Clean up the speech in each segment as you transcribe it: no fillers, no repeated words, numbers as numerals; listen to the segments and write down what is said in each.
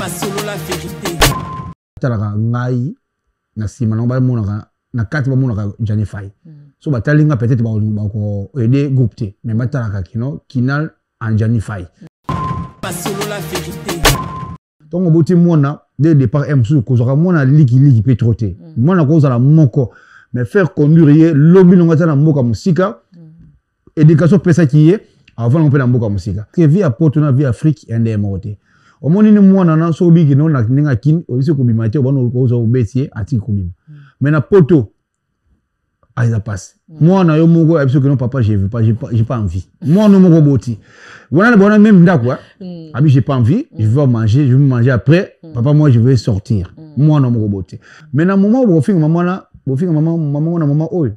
Selon la vérité. Talaka ngai na sima na ba monaka na kati ba monaka Johnny Faye. So ba talinga peut-être ba ko aider groupe T mais ba talaka kino kinal en Johnny Faye. Selon la vérité. Donc on boti mona dès le départ MSU ko zoka mona liki petroté. Mona ko za la moko mais faire conduire lobby ngata na mboka musika éducation pesa qui est avant on peut na mboka musika. Que vie à Portona vie Afrique ende moté. Au moins ni mwana na so bigi no na ninga kin aussi ko bimate bano ko zo betier ati ko bim. Mais na poto ça passe. Moi na yo mongo absolument que non papa j'ai pas envie. Moi no mongo boti. Voilà même d'accord. Abi j'ai pas envie, je vais manger après. Papa moi je vais sortir. Moi no mongo boti. Mais na moment où finir maman na, maman na maman oyo.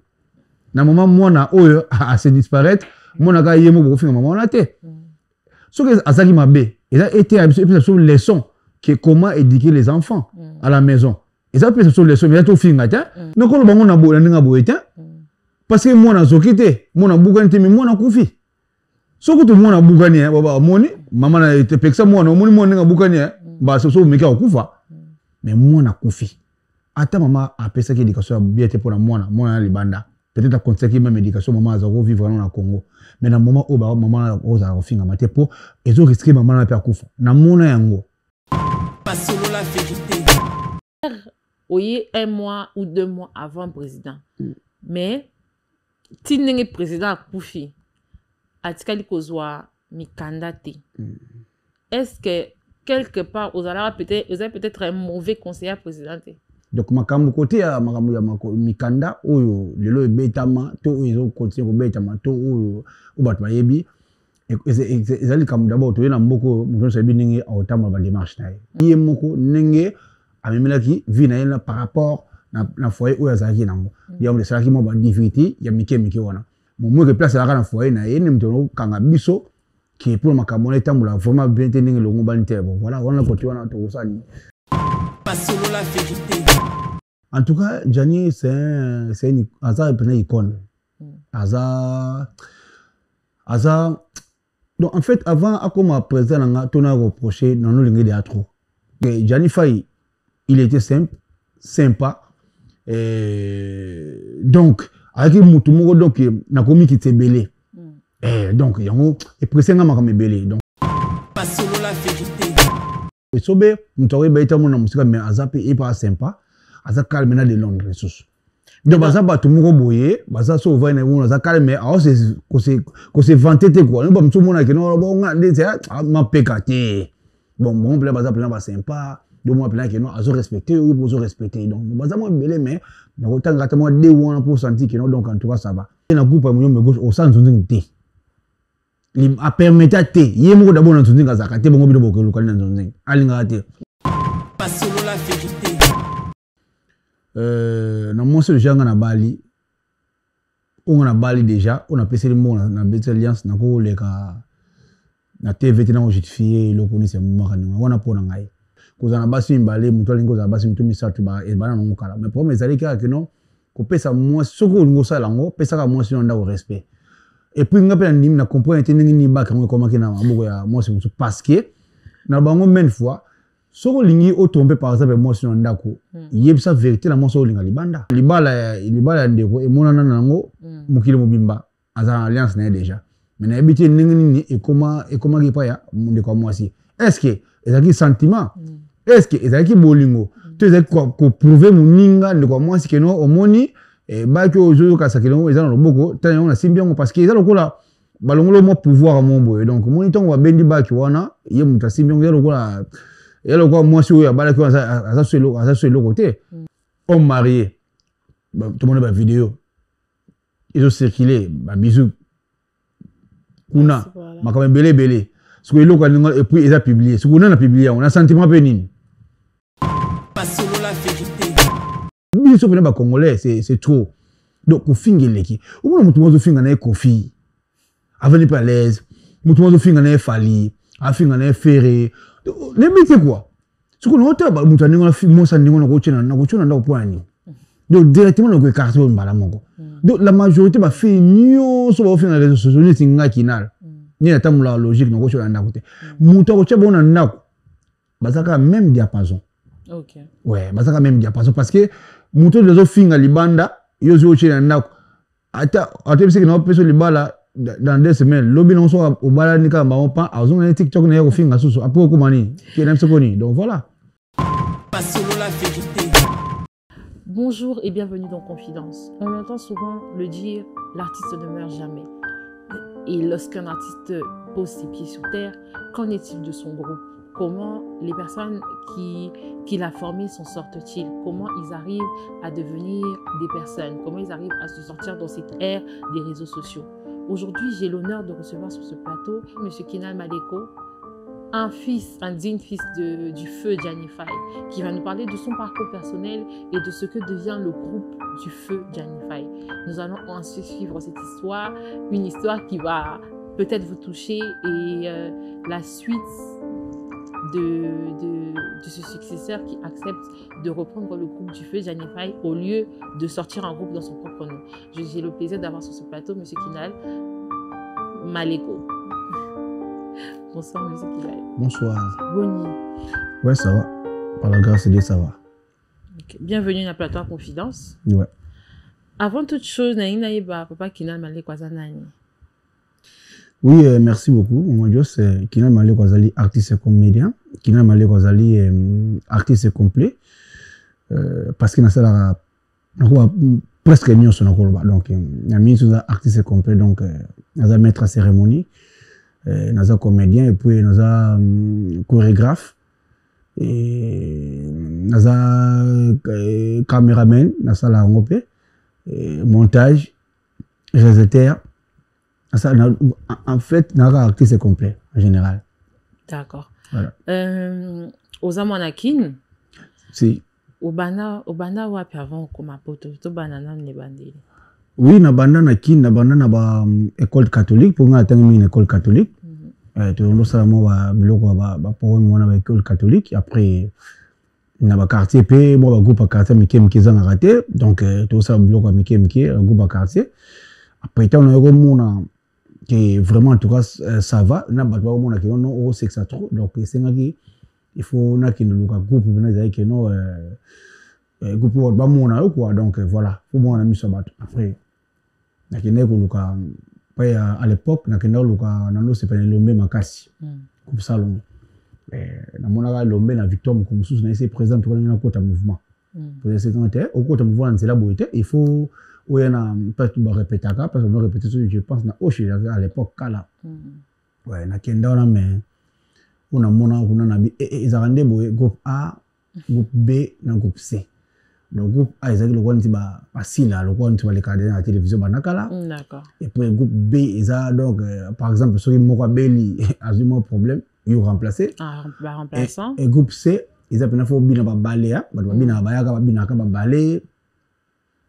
Na maman moi na oyo a se disparaître, moi na ka yemo bo finir maman na té. Ce que azali mabe, et ça été sur leçon que comment éduquer les enfants à la maison. Et ça peut sur leçon mais tout finir ta. Mais quand le bango na bo na bo eta parce que moi na zokité, moi na bugante mais moi na kufi. So que tout moi na bugani baba moni, maman na été peksa moi na moni moi na bugani ba so meka okufa. Mais moi na kufi. Ata maman a pensé que l'éducation bien été pour moi na libanda. Peut-être à conseiller même éducation maman za vivre dans le Congo. Mais na moment où maman oza ofinga mate po ezo risquer maman na père kufa. Na mona yango. Selon la vérité. Oui, 1 mois ou 2 mois avant président. Mais si n'est président Koufi, atikali kozwa mikanda te. Est-ce que quelque part vous avez peut-être un mauvais conseiller président? Donc makambo côté ya makambo ya mikanda oyo lelo betama to oyo continue ko betama to oyo ubatwa yebi ezali kam d'abord to na mboko muto sabi ningi autamwa ba démarche taye ye moko ningi amemelaki vie na yena par rapport na foyer oyo azaki nango ya mo salaki mo ba difficulté ya mike wana mo mo ke place la na foyer na yene mto kanga biso qui pour makambo na tambula vraiment bien ningi longo banite bon voilà on a côté wana to sani. Selon la vérité. En tout cas, Johnny, c'est une icône. Donc, en fait, avant, comme président, on a reproché dans nos lignes de trop. Johnny Faye, il était simple, sympa. Donc, avec Moutoumoro, donc, il a commis qui était belé. Donc, il est président, il a belé. Donc, selon la vérité. Et sobe, mutawe baita mona musika mais azape est pas sympa. Aza calme na de Londres ressources. Donc baza ba tumuro boye, baza so va na wona za calme a c'est ko se vanter te quoi. Nous ba mtu mona ke no bon ma pekate. Bon plein baza plein ba sympa. De moi plein que non azo respecter ou bozo respecter. Donc baza mo belé mais na kotanga ta mo de wona pour sentir que non donc en tout cas ça va. Na groupe mo me gauche au sens nzungi te. Il a permis à te yemo d'abord na nzungi za kate bongo bido boko lokali na nzungi. Alinga te. Selon la vérité. Na mon seul genre na Bali. On a Bali déjà, on a passé le mot na Bête Alliance na ko leka na TVT na justifier le connaît c'est makani. On a pour ngai. Ko za na basi mbale muto lingo za basi mtu misatu ba e bana no kala. Mais pour mes alika que non ko pesa moi soko ngo sala ngo pesa ka moi sinon ndako respect. Et puis nga pena nim na comprendre ningi ni ba kango comment que na maboko ya moi c'est parce que na bango même fois soko lingi o tomber par exemple moi sinon ndako yebisa vérité na moi so linga libanda libala ndeko e monana nango mukile mobimba aza alliance na déjà mais na ebité ningi ni et comment ki pa ya ndeko moi si est-ce que ezaki sentiment est-ce que ezaki bolingo to ezaki ko prouver muninga ndeko moi si que non omoni et ba ki ozo ka sakelo ezana loboko tanyo na simbiongo parce que ezalo kola balongolo mo pouvoir mon boy donc moniton wa bendi ba ki wana ye muta simbiongo ezalo kola et alors quoi moi si ya bala ki aza solo côté homme marié tout le monde ba vidéo ils ont circulé ba bisou kuna makama belé ce que eloko et puis ils a publié ce qu'on a publié on a sentiment pénine. Selon la vérité. Biso pena ba congolais c'est trop donc ko fingeleki o mona mutu mozo finga na Kofi avenir pas l'aise mutu mozo finga na Fali a finga na Ferré les métiers quoi ce qu'on a ba mutu ningo na mo sa ningo na ko chena ndako poani donc directement na ko écarter mbala moko donc la majorité ba fait nyonso ba finga les réseaux sociaux ni singa kinal ni atamula logique na ko chena ndako te mutu ko cheba na ndako bazaka même diapason. Ok. Ouais, bazaka même diapason parce que muto de zo finga libanda yo zo chena ndako. Ata c'est que na peso libala dans 2 semaines lobi non so au bala ni ka ba pa azo na TikTok na yo finga susu apo ko mani ki na msokoni. Donc voilà. Pas solo la vérité. Bonjour et bienvenue dans Confidence. On entend souvent le dire, l'artiste ne meurt jamais. Et lorsqu'un artiste pose ses pieds sur terre, qu'en est-il de son groupe? Comment les personnes qui l'a formé s'en sortent-ils? Comment ils arrivent à devenir des personnes? Comment ils arrivent à se sortir dans cette ère des réseaux sociaux? Aujourd'hui, j'ai l'honneur de recevoir sur ce plateau M. Kinal Maleko, un digne fils du feu Gianni Faye, qui va nous parler de son parcours personnel et de ce que devient le groupe du feu Gianni Faye. Nous allons ensuite suivre cette histoire, une histoire qui va peut-être vous toucher et la suite de ce successeur qui accepte de reprendre le groupe du feu Gianni Faye au lieu de sortir un groupe dans son propre nom. J'ai le plaisir d'avoir sur ce plateau M. Kinal Maleko. Bonsoir, M. Kinal. Bonsoir. Bonnie. Ouais, ça va. Par la grâce de Dieu, ça va. Okay. Bienvenue à Plateau Confidence. Ouais. Avant toute chose, papa Kinal Maleko Azanani. Oui, merci beaucoup. Moi, c'est Kinal Maleko Azali, artiste et comédien. Kinal Maleko Azali, artiste complet. Parce qu'il y a presque une sur la donc il y a mis artiste complet, donc il y a maître à cérémonie. Nous sommes comédien et puis nous sommes chorégraphe et nous sommes caméraman, nous sommes montage, réalisateur. En fait, nous sommes artiste complet en général. D'accord. Voilà. Aux Amanakin, si. Au bana wapi avant comme poto, to banana ne bandeli. Oui, na banda na kin, na banda na ba école catholique pour nga tangi une école catholique. Tout le monde mo ba biloko ba pour moi na école catholique. Après na ba quartier pe moi ba groupe quartier mike zanga raté. Donc tout ça biloko mike groupe quartier. Après tant on a mona que vraiment en tout cas ça va. Na ba mona que non au sexe trop. Donc c'est ngaki il faut na ki no groupe na za que non groupe ba mona quoi. Donc voilà, pour moi on a mis ça bat. Après na kende ko luka pa à l'époque na kende luka na no se pene lombe makasi comme ça long na mona lombe na Victor comme sous na essayer présent to na kota mouvement pour essayer quand au kota mouvement c'est la beauté il faut ou y na peut ba répéter parce qu'on répéter je pense na oshi à l'époque kala ouais na kende na mais on a mona kuna na bi ezarande boye groupe A groupe B na groupe C. Le groupe A, ils ont le cadre à la télévision. D'accord. Et puis le groupe B, ils ont donc, par exemple, ceux qui m'ont Belli a un problème, ils ont remplacé. Ah, remplaçant. Et le groupe C, ils ont fait bien balai, balai.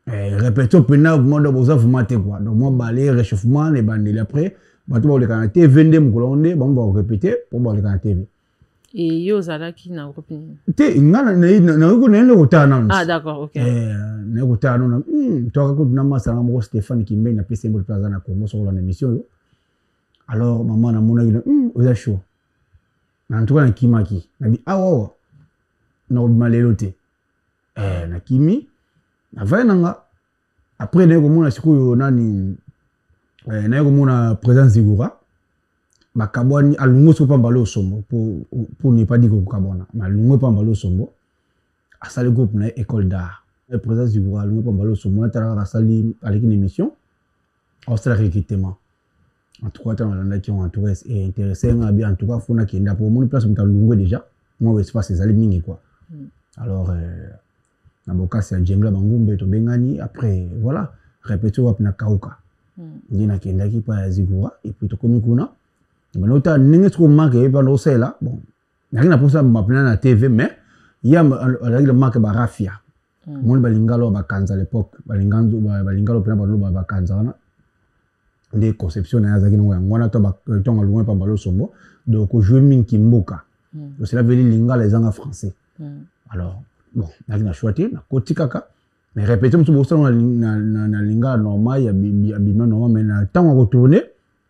Répétons, pendant le monde de vous mater quoi. Donc, moi, balai, réchauffement, les bandés après. Bah, tu vas le canapé, 22 moulons, bon, on va répéter pour voir le canapé. Et yo zalaki na opinion. Te ngana na utana. Ah d'accord, OK. Na utana na toka ko na masanga mo Stéphane Kimbe na PC Mbol Plaza na Congo sur la émission yo. Alors maman na mona ina oza chaud. Na ntuka na kimaki. Na bi awa. Na malelo te. Na kimi. Na va nanga. Après na ko mona sikoyo nani na ko mona présence Zigura. Bakabwani alungo so pambalo sombo pour ne pas dire que kabona mais alungo pambalo sombo asali groupe na école d'art le président du groupe alungo pambalo sombo na tara asali avec une émission au stade recrutement en tout cas dans la qui ont intéressé et intéressé bien en tout cas faut na kenda pour mon place mutalungo déjà moi espace ces ali mingi quoi alors na boka c'est Jengla Bangumbe to bengani après voilà répéter wap na kauka ndina kenda ki pa Zigura et puis to komikuna. Mais l'autre, n'est-ce qu'on marque et pas l'autre là. Bon, il y a rien à pour ça m'appeler à la TV, mais il y a le marque Barafia. Mon balingalo bakanza à l'époque, balingalo pena balo bakanza na. Des conceptions na zaki no ngwana to ba tonga loin pa balo sombo. Donc jouer min kimboka. Donc c'est la veli lingala les en français. Alors bon, na choisi na kotikaka. Mais répétons tout ça na lingala normal ya bima normal mais na temps à retourner.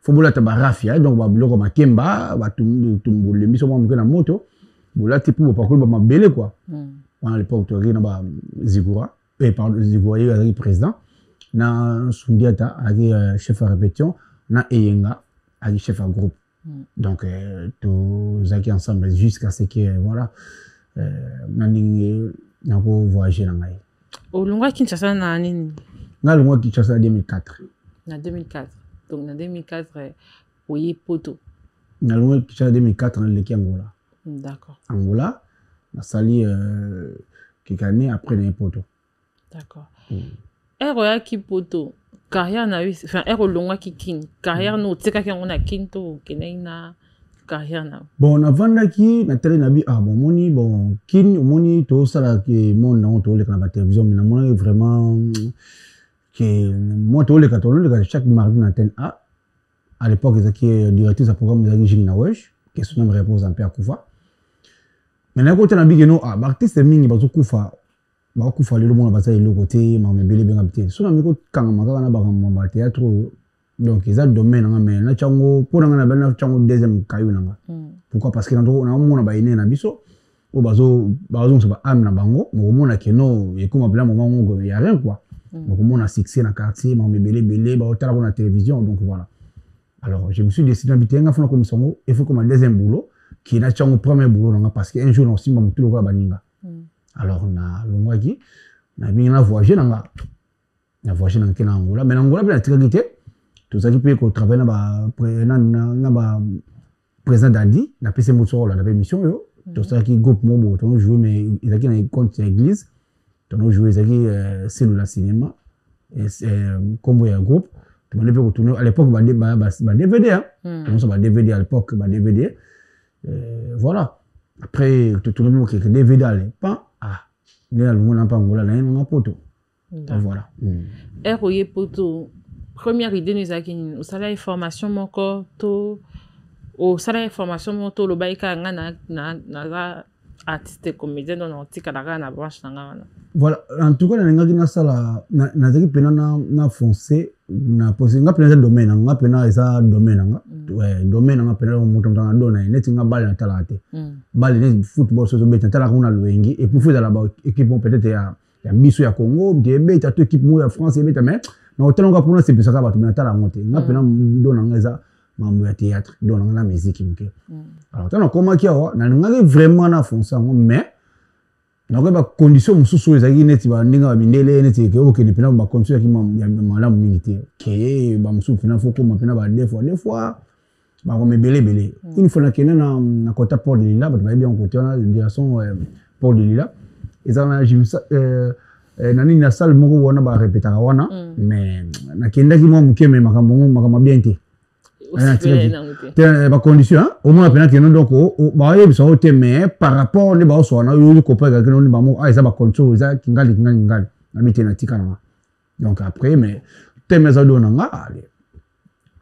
Faut boula ta barafia donc ba biloko makemba ba tumbu lembiso mo mukena moto Bola type pour parcours ba mabele quoi. À l'époque tu regardes ba Zigura pardon Zigura il est président na Sundiata avec chef à répétition na Eyenga avec chef à groupe. Donc tous zaki ensemble jusqu'à ce que voilà nani nako voyager na ngai. Olongwa Kinshasa na nini? Na longwa Kinshasa 2004. Na 2004. Donc na 2004 oyi poto. Na longwa Kinshasa 2004 na leki Angola. D'accord. Angola na sali quelques années après na poto. D'accord. Eroya ki poto carrière na enfin ero longwa ki kin carrière no tseka ki ngona kin to kenaina carrière na. Bon na vandaki na télé na bi bon moni bon kin moni to sala ki mon na to le na télévision mais na moni vraiment que moi to le ka chaque mardi na antenne A à l'époque ils étaient directrice à programme de Jingna Wesh qui son nom repose en paix à Koufa. Mais na côté na bi no artiste mingi bazo Koufa ba Koufa le monde baza le côté ma mebele bien habité so na miko kanga maka na ba théâtre donc ils ont domaine nga mais na chango pour nga na bana chango deuxième kayu nga pourquoi parce que na mona ba ine na biso o bazo so ba am na bango mo mona keno et comme bla moment ngo y a rien quoi donc mona succès na quartier ma mebele belé ba otala na télévision donc voilà alors je me suis décidé d'habiter nga fona comme songo il faut comme deuxième boulot qui na chango premier boulot nga parce que un jour on simba mutulo ko baninga. Alors na longwaki na bien voyager na voyager na kena Angola mais Angola bien tiragité tout ça qui peut ko travailler na ba président d'Adi na PC Motsoro la mission yo tout ça qui groupe mobo to jouer mais il a qui na compte église to jouer ça qui cellule cinéma et combo ya groupe to on peut retourner à l'époque ba DVD hein on ça ba DVD à l'époque ba DVD voilà après tout le monde qui DVD allait pas ne la longo na pa Angola na nga poto voilà eroye poto première idée nous a kini au salaire formation moko to au salaire formation moto lo baika nga na artiste comédien dans tika la na branche na. Voilà en tout cas na nga sala na zaki pena na foncé na posé nga pena domaine nga pena eza domaine nga ouais domaine nga pena moto mtanga dona net nga balle na talate balle ne football so beta tala kuna loengi et pour faire la équipe peut-être ya biso ya Congo de beta to équipe mo ya France beta mais na hôtel nga pour c'est ça ka bato na tala monte nga pena dona nga eza mambo ya théâtre dona nga musique mke alors tana comment ki awa na nga vraiment na foncé mais na ko ba condition mususu ezaki neti ba ndinga ba mindele neti ke oke ni pena ba condition ki ya malamu mingi te ke ba mususu pena foko ma pena ba deux fois ba ko mebele une fois na kena na kota Port de Lila ba bien côté na direction Port de Lila ezana jimsa nani na salle moko wana ba répétera wana mais na kenda ki mo mukeme makambo bien te ba condition au moins pena que non donc ba yebi so te mais par rapport ne ba so na yo ko pa que non ba mo eza ba control eza kingali na mitena tika na donc après mais teme za do nga allez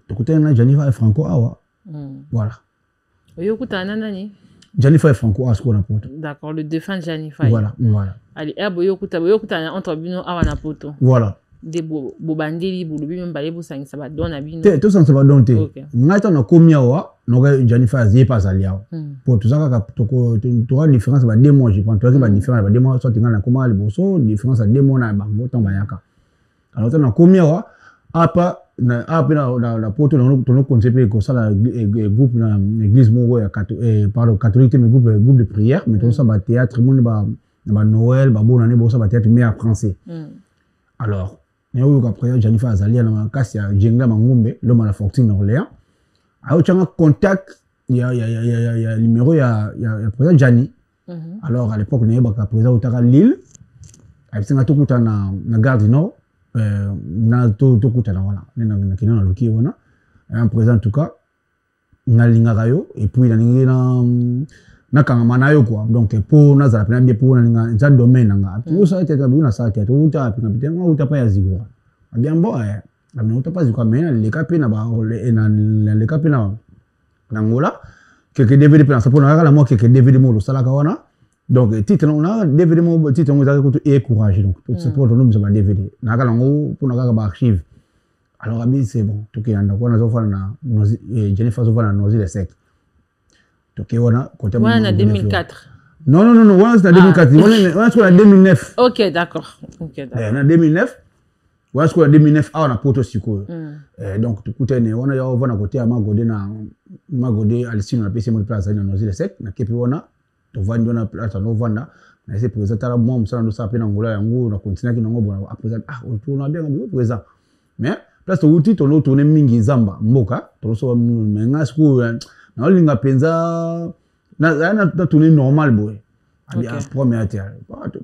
to côté na Jennifer et Franco awa voilà yo kutana nani Jennifer et Franco a ce qu'on a poto d'accord le défunt Jennifer voilà allez yo kutana entre bino awa na poto voilà des bobandeli bulubi même balé bo sangisa ba dona bino te to sangisa ba donte ngata na komia wa no ga Jennifer azie pas aliao pour tout ça ka to différence ba 2 mois je pense to ba différence ba 2 mois so tinga na koma le boso différence à 2 mois na ba moto bayaka alors to na komia wa apa na poto no concept ko sala groupe na église mo ya catholique mais groupe de prière mais to ça ba théâtre mon ba Noël ba bonane bo ça ba théâtre mais en français alors nous après Jennifer Azalia na makasi ya Jenga Mangumbe l'homme à la fortune d'Orléans a eu un contact il y a numéro il y a président Jani alors à l'époque on avait président Otara Lille a été tout kuta na gare du Nord na tout kuta na voilà na kina na luki wana un président en tout cas na linga rayo et puis na kanga manayo quoi donc pour na za bien pour na za domaine nga tout ça était bien na ça tête tout ta pina uta pa ya Zigura bien bon la mais uta pa Zigura mais les capina ba les capina Angola quelques DVD pour ça pour na la moi quelques DVD mo lo sala ka wana donc titre na DVD mo titre mo za ko et courage donc c'est pour nous ba DVD na ka ngo pour na ka ba archive alors abi c'est bon tout qui anda ko na zo fa na Jennifer zo fa na nozi les sec toke wana côté en 2004. Non, c'est en 2004. On est en 2009. Ok, d'accord. En 2009. On est en 2009. On a poto siko. Donc, tout côté, on a côté à Magodé, Alcine, on a PC mon place, on a nosé le sec, on a kepi wana, to vandi on a place, on a vanda, on a essayé de présenter la moi, on a sapé dans Angola, on a continué qui n'ont pas après on a bien présent. Mais place to outil, on a tourné mingi zamba, moka, to so menga sku, na linga penza, na tourné normal boy. Abi a première terre.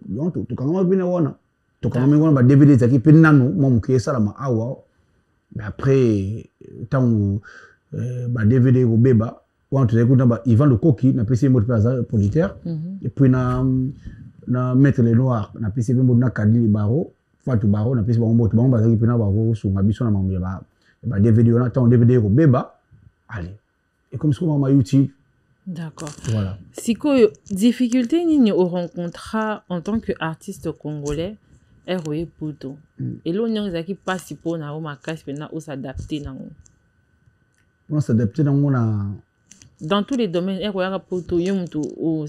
Donc to quand on bien wana, to quand on ba DVD zaki penanu, moi mkiye sala ma awa. Mais après tant ba DVD au beba on te écoute ba Ivan le Coqui na PC mot producteur et puis na mettre les noirs na PC mot na Kadili Baro Fatou Baro na PC mot ba zaki pena baro sur ma biso na mambe ba DVD on attend DVD au beba allez et comme sur ma YouTube. D'accord. Voilà. Siko difficulté ni au rencontre en tant qu'artiste congolais ROE Poto. Et là, on a qui passe pour na ma casse pena ou s'adapter na. On s'adapter dans tous les domaines ROE Poto yomto au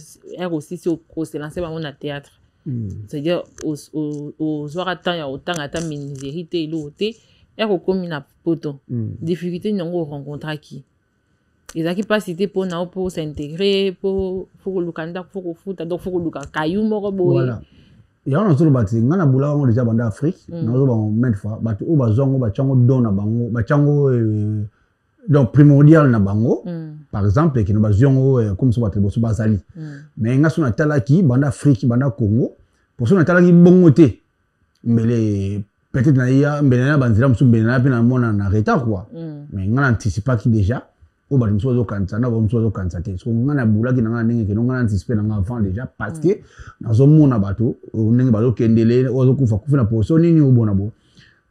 aussi c'est lancé par mon théâtre. C'est-à-dire aux temps ya autant ata minérité l'auté RO comme na Poto. Difficulté ni on rencontre qui. Ils qui pas cité pour s'intégrer pour lukanda pour foot donc pour luka kayu moko boy. Voilà. Il y a un autre bâtiment, on a boula on déjà banda Afrique, nous avons maintes fois, bâti ou bazongo bachango don na bango, bachango donc primordial na bango, par exemple qui nous bazongo comme ça bâti bosu bazali. Mais nga sona tala ki banda Afrique, banda Congo, pour sona tala ki bongote, mais les peut-être na ya benana banzira musu benana pe na mona na retard quoi. Mais nga anticipe qui déjà. Ou bah nous sommes au cancer, nous sommes au cancer. So on a boula qui n'a n'engagé, on a anticipé dans avant déjà parce que dans un monde à bateau, on est bateau qui est délai, on a kufa na poso ni au bon abo.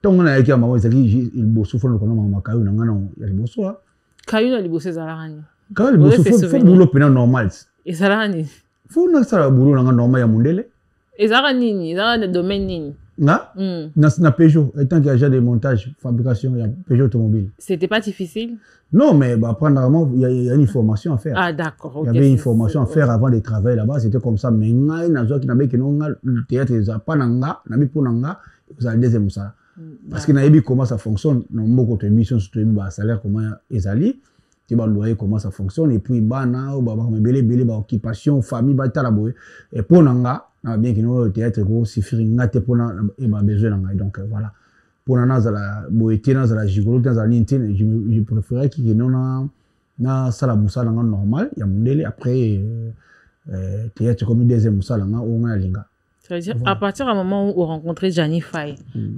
Tant on a écrit à maman, c'est qu'il bosse fond le colon maman kayu n'a non, il bosse quoi. Kayu n'a bosse zarani. Kayu il bosse faut boulot pénal normal. Et zarani. Faut na ça boulot n'a normal ya mundele. Et zarani ni, zarani domaine ni. Na Peugeot, étant qu'il y a déjà des montages, fabrication, il y a Peugeot automobile. C'était pas difficile? Non, mais bah, apparemment, il y a une formation à faire. Ah, d'accord. Il y avait une formation à faire avant de travailler là-bas, c'était comme ça. Mais il y a le théâtre, il n'y a pas nanga, il n'y a pas nanga, vous allez deuxième ça. Parce qu'il y a comment ça fonctionne, dans beaucoup d'émissions, surtout le salaire, comment ils allaient, tu vas loyer comment ça fonctionne, et puis, bana, occupation, famille, et pour nanga, bien qu'il y ait le théâtre, c'est fait pour besoin. Donc voilà. Pour la boété, la gigolo, je préférais qu'il y ait na sala musala normal, il y a mon après théâtre comme deuxième musala ou on a linga. C'est-à-dire à partir du moment où vous rencontrez Gianni Faye,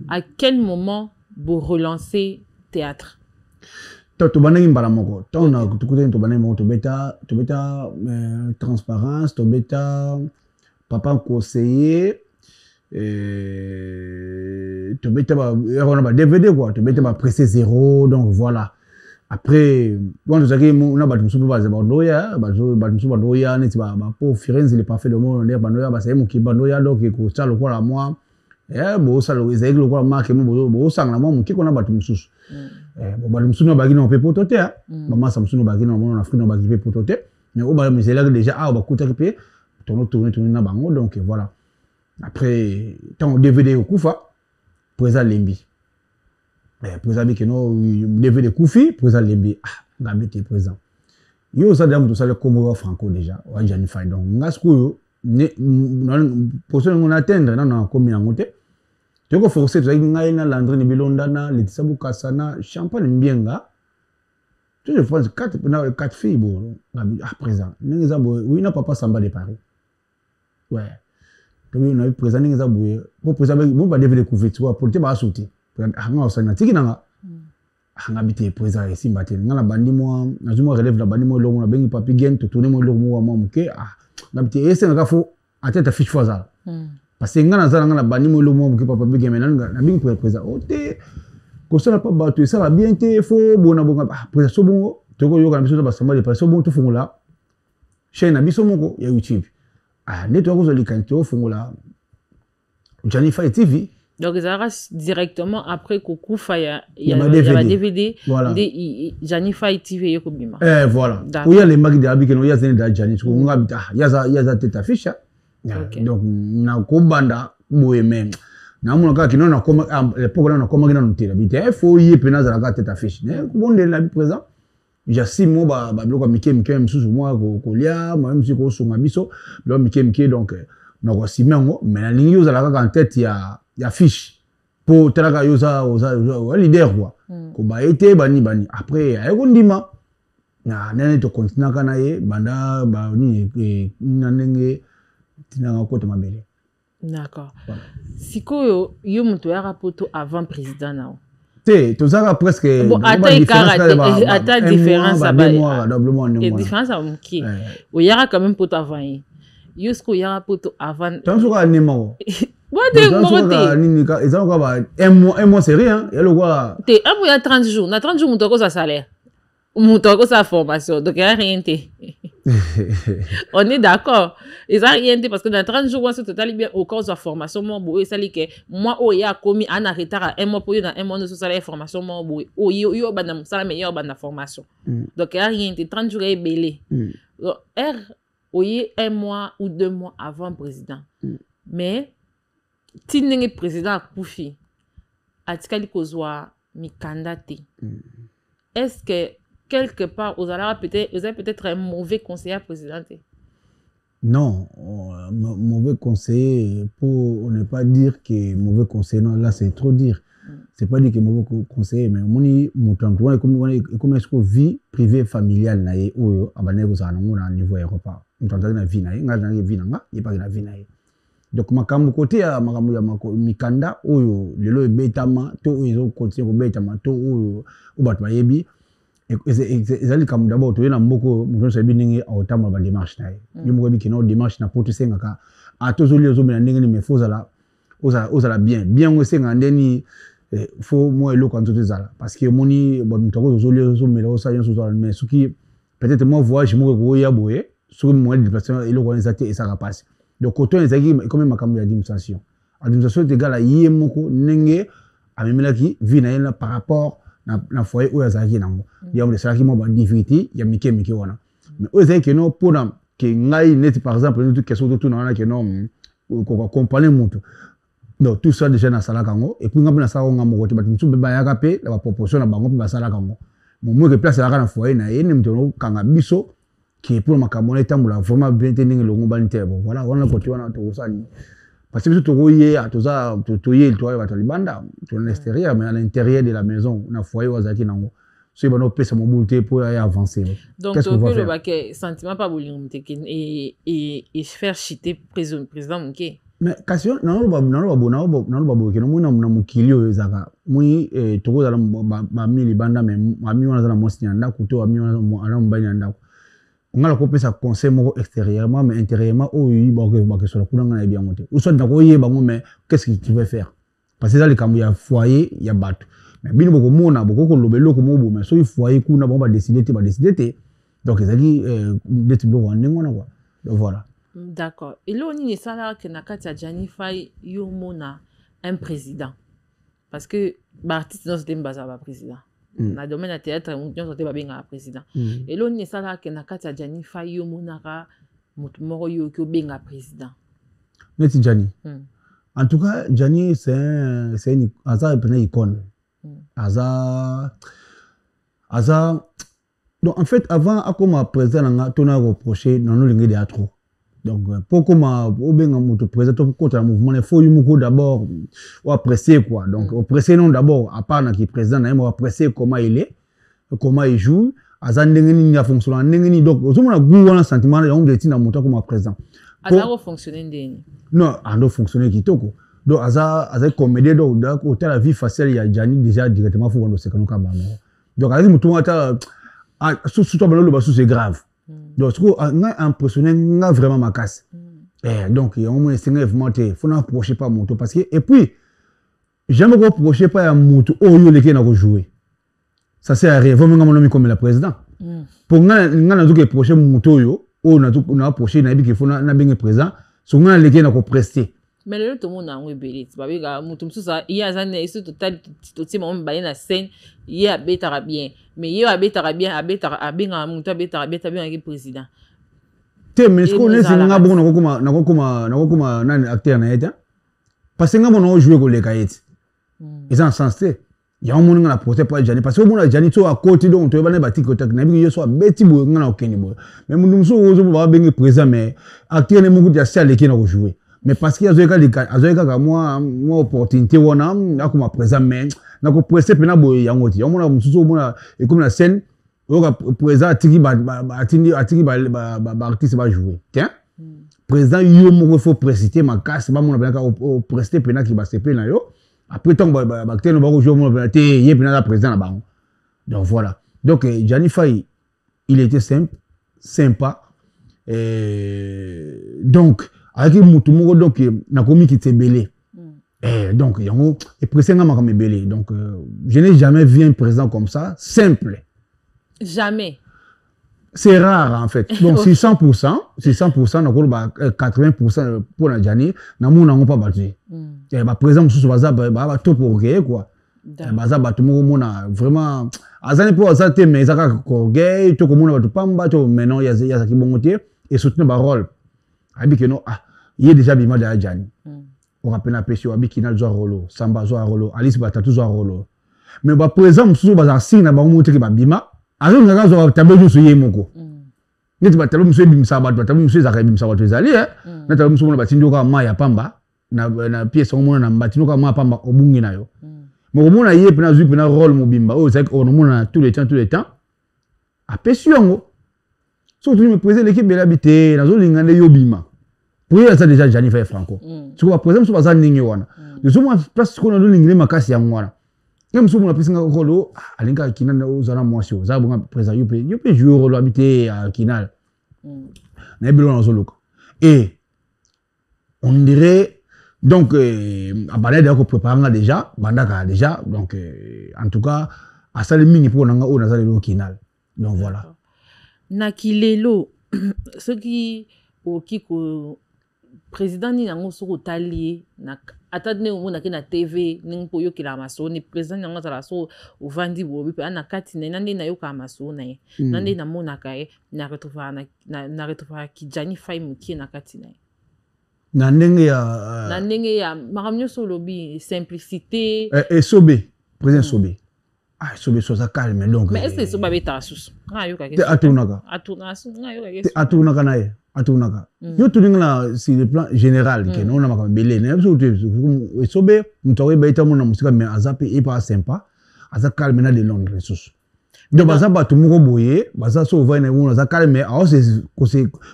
à quel moment vous relancez théâtre? Tu banane mbala moko. Tu na tu côté tu banane moko tu beta transparence, tu beta papa conseiller tu beta on a DVD quoi, tu beta pressé zéro donc voilà. Après quand tu sais on a battu sur base bandoya, battu sur bandoya ne ba pour Firenze il est pas fait le mot on est bandoya ba c'est mon qui bandoya donc ko ça le quoi la moi bo ça le ezeki le quoi marque bo sang la moi mon qui qu'on a battu mususu. Bon ba mususu no ba gina on peut pototer hein. Maman ça mususu no ba gina on a Afrique no ba qui peut pototer mais au ba misela déjà ah ba kuta qui tourner na bango donc voilà. Après tant DVD au Koufa présent Lembi. Présent bi que no DVD Koufi présent Lembi ah ngabe te présent. Yo ça dame tout ça le Congo franco déjà wa Gianni Faye donc ngasku ne pour ça on atteindre na comme na ngote. Tu ko forcer tu ngai na Landry Bilonda na Letisabu Kasana Champagne Mbienga. Je pense 4 filles bon à présent. N'engeza boy oui na papa Samba de Paris. Ouais. Donc on a eu présent n'engeza boy pour présenter bon ba devait découvrir tu vois pour te ba sauter. Ah nga osana tiki nanga. Ah nga bité présent ici mbaté nga bandi moi nazuma relève la bandi moi longo na bengi papi gen to tourner moi longo moi muke ah nga bité ese nga fo atenta fiche fois ça. Parce que nga nazala nga bandi moi longo muke papa big men na bengi présent oté ko ça pas battu ça va bien té fo bona bonga ah présent so bon to ko yoka biso ba samba de pas so bon to fungula chaîne na biso moko ya YouTube ah network zo likanto fungula Gianni Faye TV Donc, ils ont directement après Kokufa, il y a DVD. Voilà. Janifa TV Yokobima. Voilà. Il y a les mags de Abikeno, il y a des Jani, il y a tête affiche. Donc, na Kobanda, Bohemien. Na monaka qui non a comme l'époque on a comme on télé il faut y penas à la tête affiche bon de la présent j'ai 6 mois ba bloc Mickey sous moi kolia moi même si ko so mabiso lo Mickey donc na ko simengo mais la ligne usa la en tête il y a fiche pour telaka yosa leader quoi ko ba été bani après ay ko ndima na nene to continue kana ye banda ba ni nanenge tinanga ko to mabele. D'accord. Voilà. Si quoi yo muto ya rapoto avant président nao. Tout ça presque bon ata différence à et différence à qui o yara quand même poto avant yo ce ko yara poto avant tant so ka nemo ouais de moté ni ka ezalo ka ba un mois c'est rien ya lo quoi te un mois ya 30 jours na 30 jours muto ko sa salaire muto ko sa formation donc ya rien te. On est d'accord. Ils ont rien dit parce que dans 30 jours, on se totalement bien au cours de la formation. Moi, il y a commis un arrêt à un mois pour y dans un mois de salaire formation. Moi, il y a la meilleure formation. Donc, il n'y a rien dit. 30 jours est belé. Oui, un mois ou 2 mois avant le président. Mais, si vous êtes président à Koufi, Atikali Kozwa, Mikandate, est-ce que quelque part, vous avez peut-être un mauvais conseiller président? Non, mauvais conseiller, pour ne pas dire que mauvais conseiller, non, là c'est trop dire. C'est pas dire que mauvais conseiller, mais comme est-ce que vie privée familiale na ye oyo abane ko sana ngona niveau Europa. Mutantaka na vie na ye, ngana vie na nga, ye pa na vie na ye. Donc makambo côté ya makambo ya mikanda oyo lelo ebetama to oyo continue ko betama to oyo ubatu bayebi. Ezali comme d'abord tu es na mboko muto sabi ningi autama ba démarche na ye yumuko bi kino démarche na poto senga ka atozoli ozomela ndenge ni mefoza la ozala bien ngo senga ndeni faut moi eloko nzoto ezala parce que moni bon mutako ozoli ozomela osa yenso zala mais soki peut-être moi voyage moko ko ya boye soki moi déplacement eloko ezate esaka passe donc autant ezaki comme makambo ya administration est égal à yemoko ndenge amemelaki vie na yena par rapport na foyer où yazaki nango ya mo salaki mo ba difficulté ya mike wana mais ozaki que non pour na que ngai net par exemple nous question tout na que non ko accompagner mutu donc tout ça déjà na salaka ngo et puis ngamba na sala ngo ngote ba tumsu ba yaka pe la proportion na bango ba salaka ngo mo que place la na foyer na ye ne mtono kanga biso qui pour makambo na tambula vraiment bien tenir le ngomba ntebo voilà on a côté wana to usani parce que tout royer à tout ça tout yé toi va libanda tout l'extérieur mais à l'intérieur de la maison on a foyer wazaki nango so ba no pesa mo bulté pour y avancer donc tu peux le baquet sentiment pas bouling et faire chiter président Mouké mais question non ba ke no muna mukilio ezaka mui toko za ba mi libanda mais ami wana za mo sinyanda kuto ami wana ana mbani ndako on a la compétence conseil extérieurement mais intérieurement oh oui bah que sur la couleur on a bien monté ou soit d'accord mais qu'est-ce que tu veux faire parce que là les camps il y a foyer il y a bateau mais bien beaucoup mona beaucoup ko lobelo ko mobo mais so il foyer kuna bon va décider donc ils a dit d'être bloqué en ngona quoi donc voilà d'accord et là on y ça là que nakati Janifa yo mona un président parce que artiste dans ce thème bazaba président na domaine de théâtre on sortait ba benga président et là on est ça là que nakati Janifa yo monaka mutu moko yo ko benga président neti Jani en tout cas Jani c'est une hasard une icône hasard donc en fait avant à comme président nga tona reproché non lingue de trop donc pour comme au benga mutu président contre le mouvement il faut yuko d'abord ou apprécier quoi donc apprécier non d'abord à part na qui président na apprécier comment il est comment il joue azandenge ni a fonctionner ndenge ni donc ozomona goût wana sentiment ya onde tina mutu comme président azaro fonctionner ndeni non ando fonctionner kitoko donc aza comédien donc au la vie facile ya Jani déjà directement faut ndo sekano kamba donc azi mutu ata sous toi le basu c'est grave donc ce qu'on a impressionné n'a vraiment ma casse donc il y a un moment vraiment faut n'approcher pas moto parce que et puis j'aime pas approcher pas un moto oh yo les qui n'a joué ça sert à rien faut même nommer comme le président pour n'a tout approcher moto yo oh n'a approcher n'a dit qu'il faut n'a bien président so n'a les qui n'a prester mais le tout le monde a un rebelle tu vas voir mutum ça il y a un est total tout le monde bailler na scène il y a betara bien mais il y a betara bien a betara bien mutum betara bien avec président te mais ce qu'on est c'est nga bon nakoma nani acteur na eta parce que nga bon jouer ko le kayet ils en sens te ya on na porter pas Jani parce que on a Jani to à côté donc to ba na bati côté na bi yo so beti bo nga na okeni bo mais mutum so ozo ba bengi président mais acteur ne mugu ya sale qui na ko jouer mais parce qu'il y a azoeka moi opportunité wana akoma présent mais na ko presser pena bo yangoti on a mususu on et comme la scène on présent atiki ba artiste va jouer tiens président yo mo faut préciter ma casse ba mon na ka prester pena ki ba sepe na yo après tant ba acteur no ba jouer mo na te yé pena la président na ba donc voilà donc Jani Faye il était simple sympa donc avec mutumo donc na komi qui te belé donc yango et président ma comme belé donc je n'ai jamais vu un président comme ça simple jamais c'est rare en fait donc c'est 100% na ko ba 80% pour na Jani na mona ngo pas battu ba président mususu baza ba to pour quoi baza batu mo mona vraiment azani pour ça te mais zaka ko gay to ko mona batu pamba to maintenant ya ki bongote et soutenir ba rôle abi que non il est déjà bima de Jani on rappelle na pesio abi kinal zo rolo samba zo rolo alice batatu zo rolo mais ba président mususu baza signe ba monter ki ba bima azo nga zo tabelo so yemoko neti ba tabelo mususu bimsa ba tabelo mususu za bimsa ba tezali na tabelo mususu ba tindio ka ma ya pamba na pièce on mona na batino ka ma pamba obungi nayo mais au mona yé pena zu pena rôle mobimba o c'est on mona tous les temps a pesio ngo surtout me président l'équipe de l'habité na zo lingande yobima pour ça déjà Jani Faye Franco tu vois par exemple sur bazan ningi wana de so mo place ko na lingile makasi ya ngwana même so mo pisa ngako lo alinga kinana ozana mwasio za bonga président yope jouer rôle habité à kinal na bilo na zoluka et on dirait donc abale de ko préparer déjà bandaka déjà donc en tout cas à sale mingi pour nanga o na sale lo kinal donc voilà na kilelo ce qui au kiko président ni nango soko talié na atadne o mona ke na TV ning po yo kila maso ni président nango za so o vandi bo bi ana kati na nande na yo ka maso na ye nande na mona ka e na retrouva ki Jani Faye muki na kati na na ndenge ya makamnyo so lobi simplicité et Sobé président Sobé Sobé so ça calme donc mais est-ce que so ba beta sus nga yo ka ke atunaka nga yo ka ke atunaka na ye atunaka yo tuninga sur le plan général que non na makamba belé na so Sobé mutawe baita mona musika mais azape et pas sympa aza calme na de Londres ressources donc baza batu moko boye baza so va na mona aza calme a c'est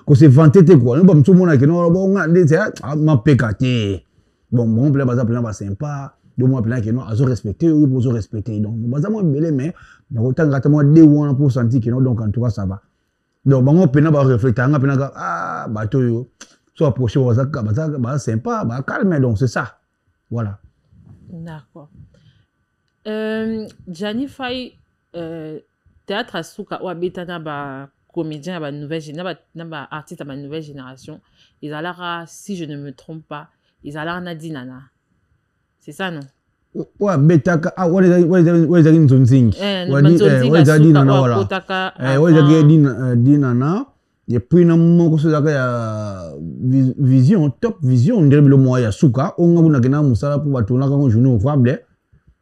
ko se vanter quoi no ba mtu mona que non bon nga ma pekate bon plein baza plein ba sympa de moi plein que non azo respecter yo bozo respecter donc baza mo belé mais na ko tanga ta mo de wona pour sentir que non donc en tout cas ça va donc bango pena ba réfléchir nga pena bato yo so approcher baza sympa ba calme donc c'est ça voilà d'accord Jani Faye théâtre asuka ou abeta na ba comédien ba nouvelle na ba artiste ba nouvelle génération ils alara si je ne me trompe pas ils alara na dinana c'est ça non wa betaka wale nzonzingi wale dinana wala wale dinana et puis na moko so zaka ya vision top vision ndele bilo moya suka onga buna kena musala pour batona ka journée ouvrable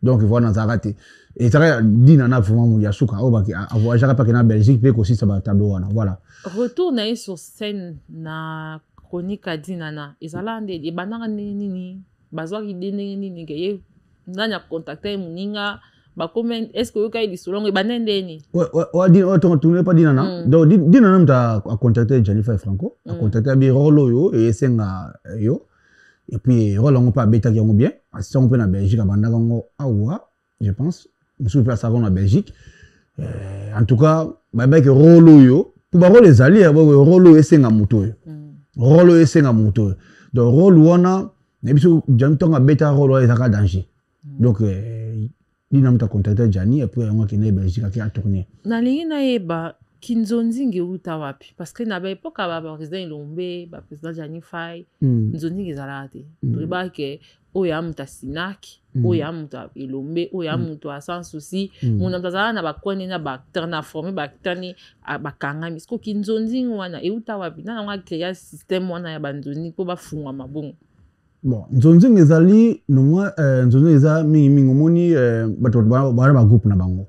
donc voilà dans raté et ça dinana vraiment ya suka o ba avoir jaka pa kena Belgique pe aussi ça ba tableau wana voilà retourner sur scène na chronique à dinana ezalande e bananga nini bazwa ki nini ke nanya contacter muninga ba comment est-ce que yoka ili solongo banendeni wa di auto tourner pas dinana donc dinana mta a contacter Jani Faye Franco a contacter bi rolo yo et senga yo et puis rolo ngo pa beta ki ngo bien assistant pe na Belgique abandaka ngo awa je pense monsieur place avant na Belgique en tout cas ba que rolo yo pour ba rolo ezali rolo esenga muto yo rolo esenga muto donc rolo wana ne biso Jani tonga beta rolo ezaka danger donc il n'a pas contacté Jani et puis on a Belgique qui a tourné na lingi na yeba kinzonzingi euta wapi parce que na baepoke ya baprésident elombe baprésident Jani Faye nzonzingi ezalaka te toyebaka ke oyo ya moto asinaki oyo ya moto elombe oyo ya moto sans souci mona moto azalaka na bakoni na baacteur na forme baacteur ni bakangami siko kinzonzingi wana euta wapi na nango acréa système wana ya banzonzingi mpo bafungwa mabongo. Bon, nzonzingi ezali nomwa nzonzingi eza mingi omoni bato bara bagroupe na bango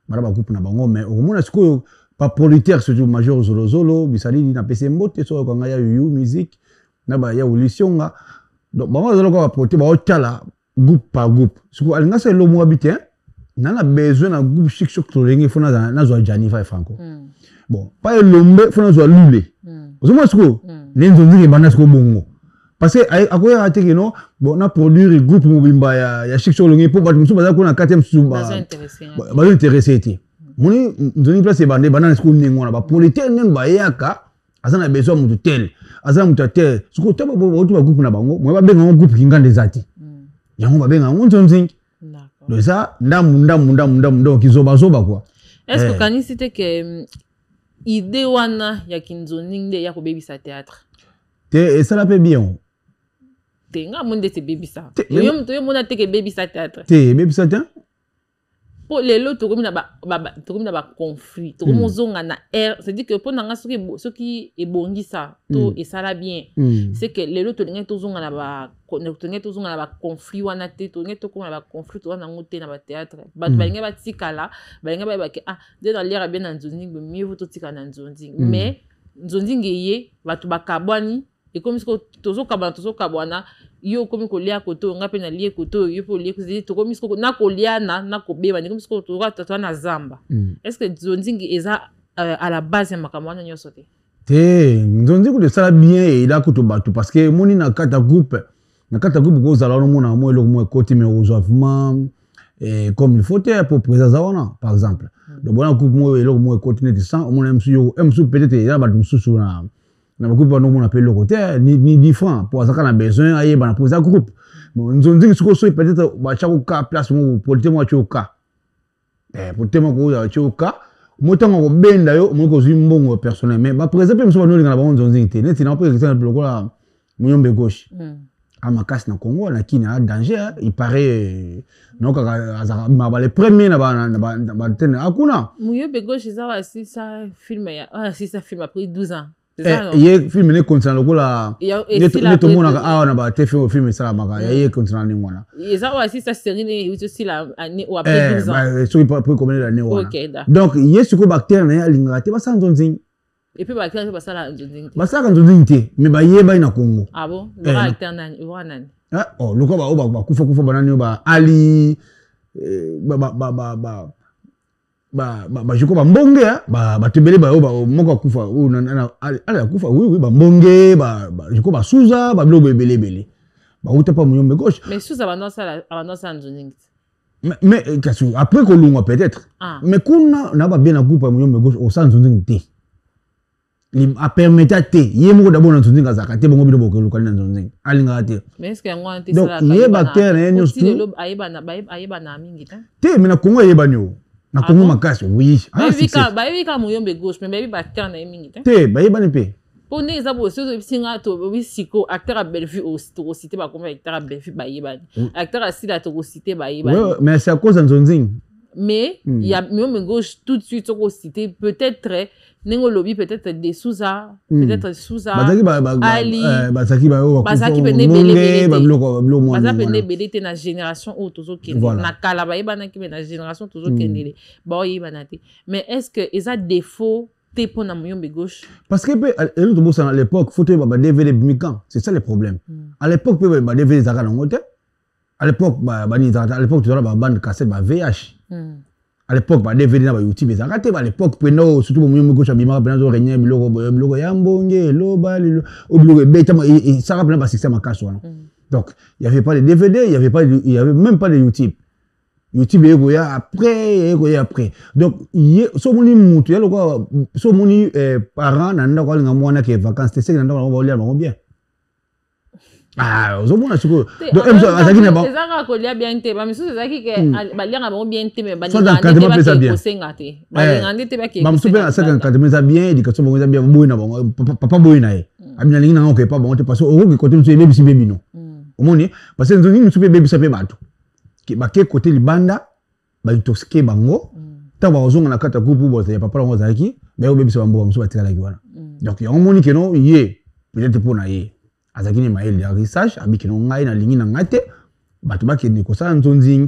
bara bagroupe na bango mais okomona sikoyo pas politaire surtout major zolozolo bisalili na pese mbote so kanga ya yuyu musique na ba ya ulisionga donc bango zaloka ba porter ba otala groupe par groupe siko alinga se lo mo habité na besoin na groupe chic choc tolenge fona na zo Jani Faye Franco bon pas lombe fona zo lule ozomo siko nzonzingi bana siko bongo parce que akoya raté que non bon na produire groupe mobimba ya chic choc tolenge pour bato musu baza ko na 4e sous ba intéressé été moni nzoni place bande banana siko ningona ba politaire nem ba yaka azana besoin mutu tel azana mutu tel siko taba bo ba groupe na bango mo ba benga groupe kingande zati yango ba benga nzonzingi donc ça ndam kizoba quoi. Est-ce que kani c'était que idée wana ya kinzonzingi ya ko bebisa théâtre te ça la peut bien te nga monde te bebisa yo mona te ke bebisa théâtre te bebisa théâtre pour les lots tokomi na ba conflit tokomi zonga na air c'est dire que pour nanga soki ebongisa to esala bien c'est que les lots tolinga tozonga na ba conflit wana te to ngeto ko na ba conflit to wana ngote na ba théâtre ba balinga ba tikala balinga ba ke de dans l'air bien na nzonzingi mieux vous to tika na nzonzingi mais nzonzingi ye batu bakabwani et comme ce tozo kabwana yo komi kolia koto nga pe na lie koto yo po lie kozeli to komi sko na kolia na kobeba ni komi sko to ka na zamba est-ce que nzonzingi eza à la base ya makambo wana nyoso te nzonzingi de sala bien et là koto batu parce que moni na kata groupe ko zala no mona mo eloko mo côté mais rejoindement et comme il faut pour présenter wana par exemple donc bona groupe mo eloko mo côté net sans mo MSU peut-être ya batu mususu na groupe ba no mona pe le côté ni différent pour ça qu'on a besoin aye bana pour ça groupe mais nzonzingi siko so peut-être ba chako ka place mo polite mo choka polite mo ko ya choka motango ko benda yo mo ko zimbongo personnel mais ba présenter mso ba no linga na ba nzonzingi te neti na pe exemple lokola Muyombe gauche à Makasi na Congo na kina danger il paraît non ka ma les premiers na ba tene akuna Muyombe gauche ça va si ça film ya si ça film après 12 ans. Ye film ne concerne lokola ne to mona ka na ba te film ça maka ye concerne ni ngwana ça va si ça série ne aussi la année ou après 12 ans bah so pas pour combien d'années wana donc ye suko bactère na ya linga te ba sa nzonzingi et puis bactère ba sala nzonzingi ba sa nzonzingi te mais ba ye ba ina Congo ah bon le bactère nani wana oh lokola ba kufa banani ba ali jiko ba mbonge ba tebele ba moko kufa o na ala kufa oui ba mbonge jiko ba suza ba blogo belebele ba uta pa Muyombe gauche mais suza ba non ça nzonzingi mais après ko lungwa peut-être mais kuna na ba bien na groupe Muyombe gauche au sans nzonzingi te li a permettre te yemo d'abord na nzonzingi azaka te bongo bilo boko lokali na nzonzingi alinga te mais est-ce que ngwa te sala donc ye bactère na nyo stu ayeba na mingi te mais na Congo ayeba nyo na Congo Makasi oui ba Muyombe gauche mais ba acteur na mingi te ba yeba ne pe pour ne ça bo so singa to bi siko acteur a Bellevue au cité ba comme acteur a Bellevue ba yeba acteur a sila to cité ba yeba mais c'est à cause nzonzingi mais il y a Muyombe gauche tout de suite au cité peut-être nengo lobby peut-être des Souza peut-être Souza Ali bazaki pene belé te na génération o tozo kende na kala ba yebana ki na génération tozo kende ba yebana te mais est-ce que eza défaut te pona Muyombe gauche parce que à l'époque faut ba DVD bimikan c'est ça le problème à l'époque ba DVD zaka na ngote à l'époque à l'époque tu as ba bande cassette ba VH à l'époque ba DVD na ba YouTube ça raté à l'époque peno surtout pour Muyombe gauche abima pena zo renye biloko ya mbonge loba biloko betama et ça rappelle ba système akaso donc il y avait pas de DVD il y avait même pas de YouTube il y a après donc so moni mutu ya loko so moni parents na ndako alinga mwana ke vacances c'est que na ndako ba olia ba bien Ah, ozomona siko. Donc azaki na ba. Ezaka kolia bien te, ba misusu ezaki ke balianga ba bien te mais ba soit encadrement pesa bien. Balingande te ba ke. Ba misusu pe asaka encadrement ça bien, éducation bongo ça bien, boy na bongo, papa boy na ye. Abina lingi na ngo pas bon te parce que o côté misusu baby si baby no. Omoni parce que nzongi misusu pe baby ça pe bato. Ki ba ke côté libanda ba intoxiquer bango. Ta ba ozonga na kata groupe bo ya papa ngo zaki, ba baby ça bango misusu batika la kiwana. Donc ya omoni ke no ye peut-être pour na ye. Azaki ni mael ya research abiki no ngai na lingi na ngate bato ba ke ni ko sa nzonzi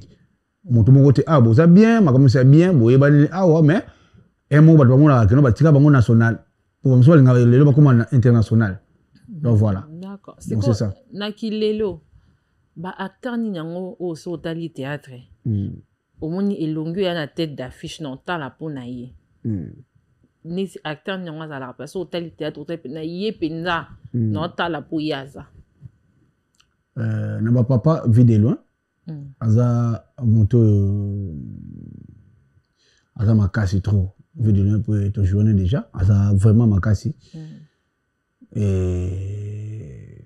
moto moko te ah boza bien makamisa bien boye bani awa mais un mot bato bango na ke no batika bango national pour mso linga lelo ba comme international. Donc voilà. D'accord. C'est ça. Na kilelo ba acteur ni nyango o so tali théâtre. Omoni elongo ya na tête d'affiche non ta la pona ye. Ni acteur nyango za la parce au tali théâtre na ye penza non ta la po yaza. Na ba papa vit de loin. Aza moto aza makasi trop. Vit de loin pour te journée déjà. Aza vraiment makasi. Et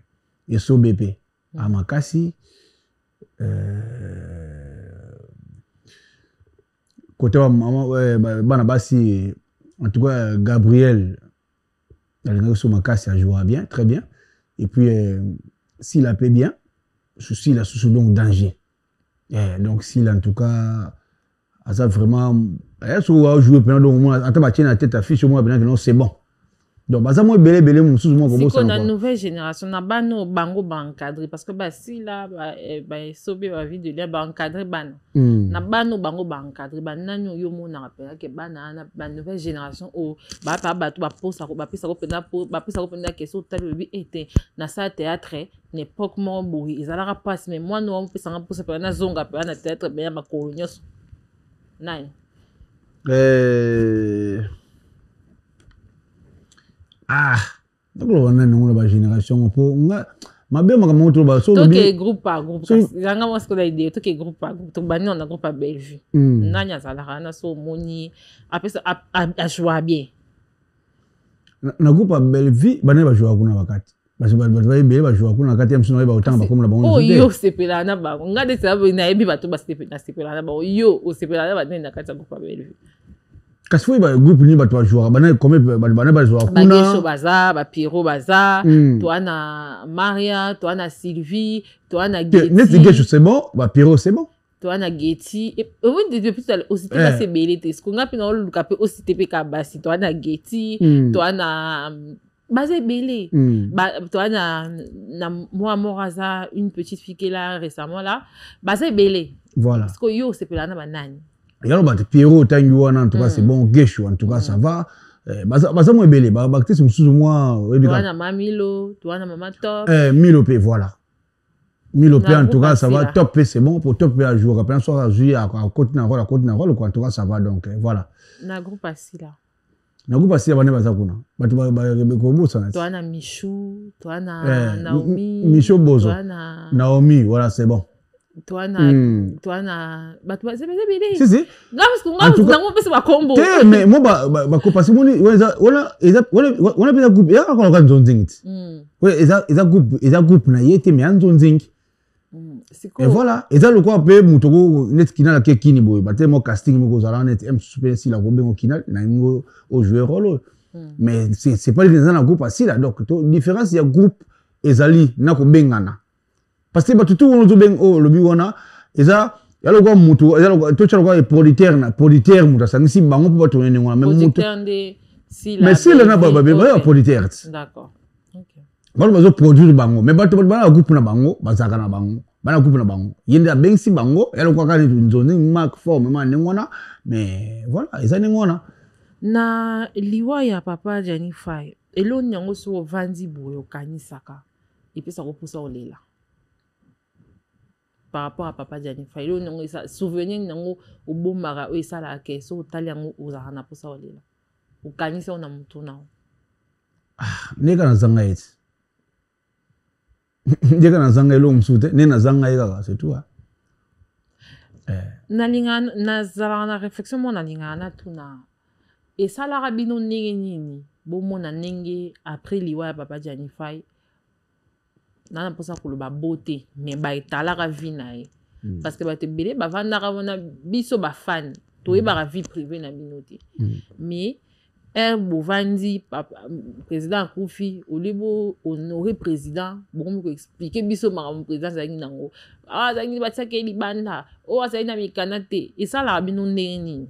so bébé à makasi côté maman bana basi en tout cas Gabriel il so makasi a joué bien très bien et puis s'il a fait bien souci la sous donc danger donc s'il en tout cas ça vraiment so a joué pendant donc moi attends ba la tête affiche moi bien que non c'est bon. Donc baza mo belé mususu mo ko bosa. Si la nouvelle génération na bano bango ba encadrer parce que ba si là ba sobe ba vie de lien ba encadrer bana. Na bano bango ba encadrer bana yo mo na rappela que bana na ba nouvelle génération o ba pa ba to ba posa ko ba pesa ko pena po ba pesa ko pena que so tali bi était na sa théâtre n'époque mo boui ezalaka passe mais moi no pesa nga posa pe na zonga pe na théâtre be ya makolo nyoso. Nine. Donc on a une génération pour ma bien ma moto ba so le groupe par groupe zanga moi ce que l'idée tout que groupe par groupe to bani on a groupe à Bellevue nanya zalaka na so moni après ça a jouer bien na groupe à Bellevue bani ba jouer kuna wakati parce que ba be ba jouer kuna wakati msino ba utanga ba comme la bango yo sepela na ba ngade ça na ebi ba to ba sepela na ba yo o sepela na ba na kati groupe à Bellevue. Kasi foi ba groupe ni ba to jouer bana comme bana ba jouer kuna ba Gesho baza ba Piro baza to ana Maria to ana Sylvie to ana Getty net Gesho c'est bon ba Piro c'est bon to ana Getty et on depuis tout aussi pas c'est belé te ce qu'on a pina lu ka pe aussi te ka basi to ana Getty to ana basé belé ba to ana na moi Moraza une petite fille qui là récemment là basé belé voilà parce que yo c'est pe là na banani. Yalo ba Pierrot en tout cas c'est bon Gesho en tout cas ça va baza mo belé ba actrice mususu moi toi na Mamilo toi na Mama Top Milo P voilà Milo P en tout cas ça va top c'est bon pour top à jouer après soir à jouer à côté na rôle quoi en tout cas ça va donc voilà na groupe asila bane baza kuna batu ba ko bosa toi na Michou toi na Naomi Michou Bozo toi na Naomi voilà c'est bon. Toi na batu c'est bien si parce que nga ngo pesa ba combo mais moi ba ko parce que moni on a bien groupe ya ko ka nzonzingi ouais eza groupe na yete mais nzonzingi c'est quoi et voilà eza le quoi pe mutoko net kina la kekini boy ba te mo casting mo ko zala net m super si la gombe ngo kina na ngo au joueur rôle mais c'est pas les dans groupe assis là donc différence il y a groupe ezali na ko bengana. Parce que tout on zo ben o lobi wana eza yalo kwa mutu eza to chalo kwa politaire mutu sangisi bango po bato nene wana même mutu mais si là na ba politaire d'accord OK ba bazo produire bango mais bato ba groupe na bango bazaka na bango bana groupe na bango yenda bengsi bango yalo kwa kali nzoni mark form ma nengona mais voilà eza nengona na liwa ya papa Janify elo nyango so vandi boyo kanisaka epesa ko posa olela par rapport à papa Janify lo nyango ça souvenir nyango obomara o ça la ke so taliango ozana posa olela ukanisa ona mutu nao neka na zanga eti ndeka na zanga elo msute ne na zanga eka c'est tout na linga na zala na réflexion mo na linga na tuna et ça la rabino nenge nini bomona nenge après liwa ya papa Janify na posa koloba beauté mais ba etalaka vie na ye parce que bato ebele bavandaka wana biso bafani toyebaka vie privée na bino te mais bovandi président akufi olebo honoré président bokomi koexplike biso makambo président azalaki nango azalaki batiaki libanda oyo azalaki na mikanda te esalaka bino ndenge nini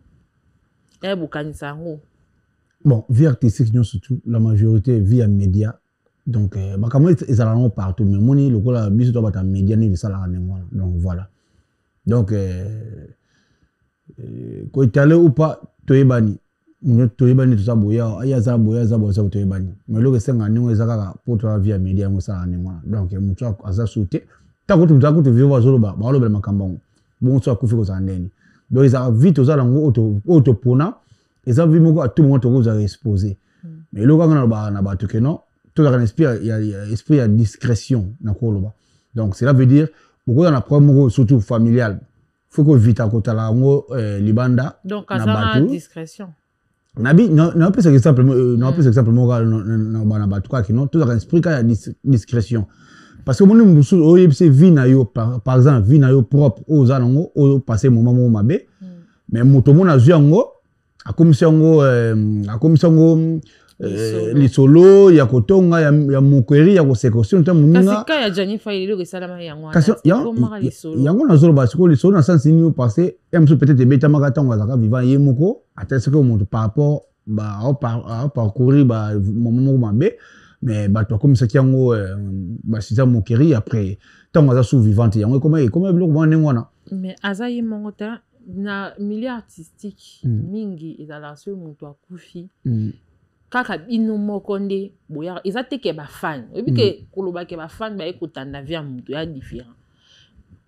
bokanisa yango. Bon, vie artistique, surtout, la majorité vit à médias. Donc, comme ils sont partout, mais moi, le coup, la bise doit être média, ni ça la donc voilà. Donc, quand tu es allé ou pas, tu es banni. Tu es banni tout ça, boya, il y a ça, boya, ça, tu es banni. Mais le reste, c'est un nom, ça pour toi vie à média, moi ça la donc, moi tu as ça sauté. T'as quoi tu vivre sur le bas, bah le macambon. Bon, ça couvre aux andeni. Donc, ils ont vite aux alengours, autopona. Et ça, à tout le monde, vous avez exposé. Mais le gars, non, tout un esprit, il y a esprit à discrétion. Donc, cela veut dire, beaucoup dans la première, surtout familiale, il faut que vite à côté de la libanda. Donc, à ça, discrétion. Non, plus simplement, tout un esprit qui a discrétion. Parce que mon c'est vie par exemple, vie propre aux alengours, au passé moment où mabé, mais mon tout le monde a vu en haut. A commission les solo ya kotonga ya mokweri ya kosekosion ta muninga kasi ya Jani Faye le salama yango yango na zolo parce que les solo na sens ni passé emso peut-être beta magatonga za vivant yemoko atese que mon par rapport à parcourir moment mabe mais to comme ça yango sisa mokweri après tango za sous vivante yango comment bloc ngwana mais azayi mongota na milieu artistique mingi ezala so mutu akufi kaka bino moko nde boya eza teke ba fan ebike koloba ke ba fan ba ekotanda via mutu ya différent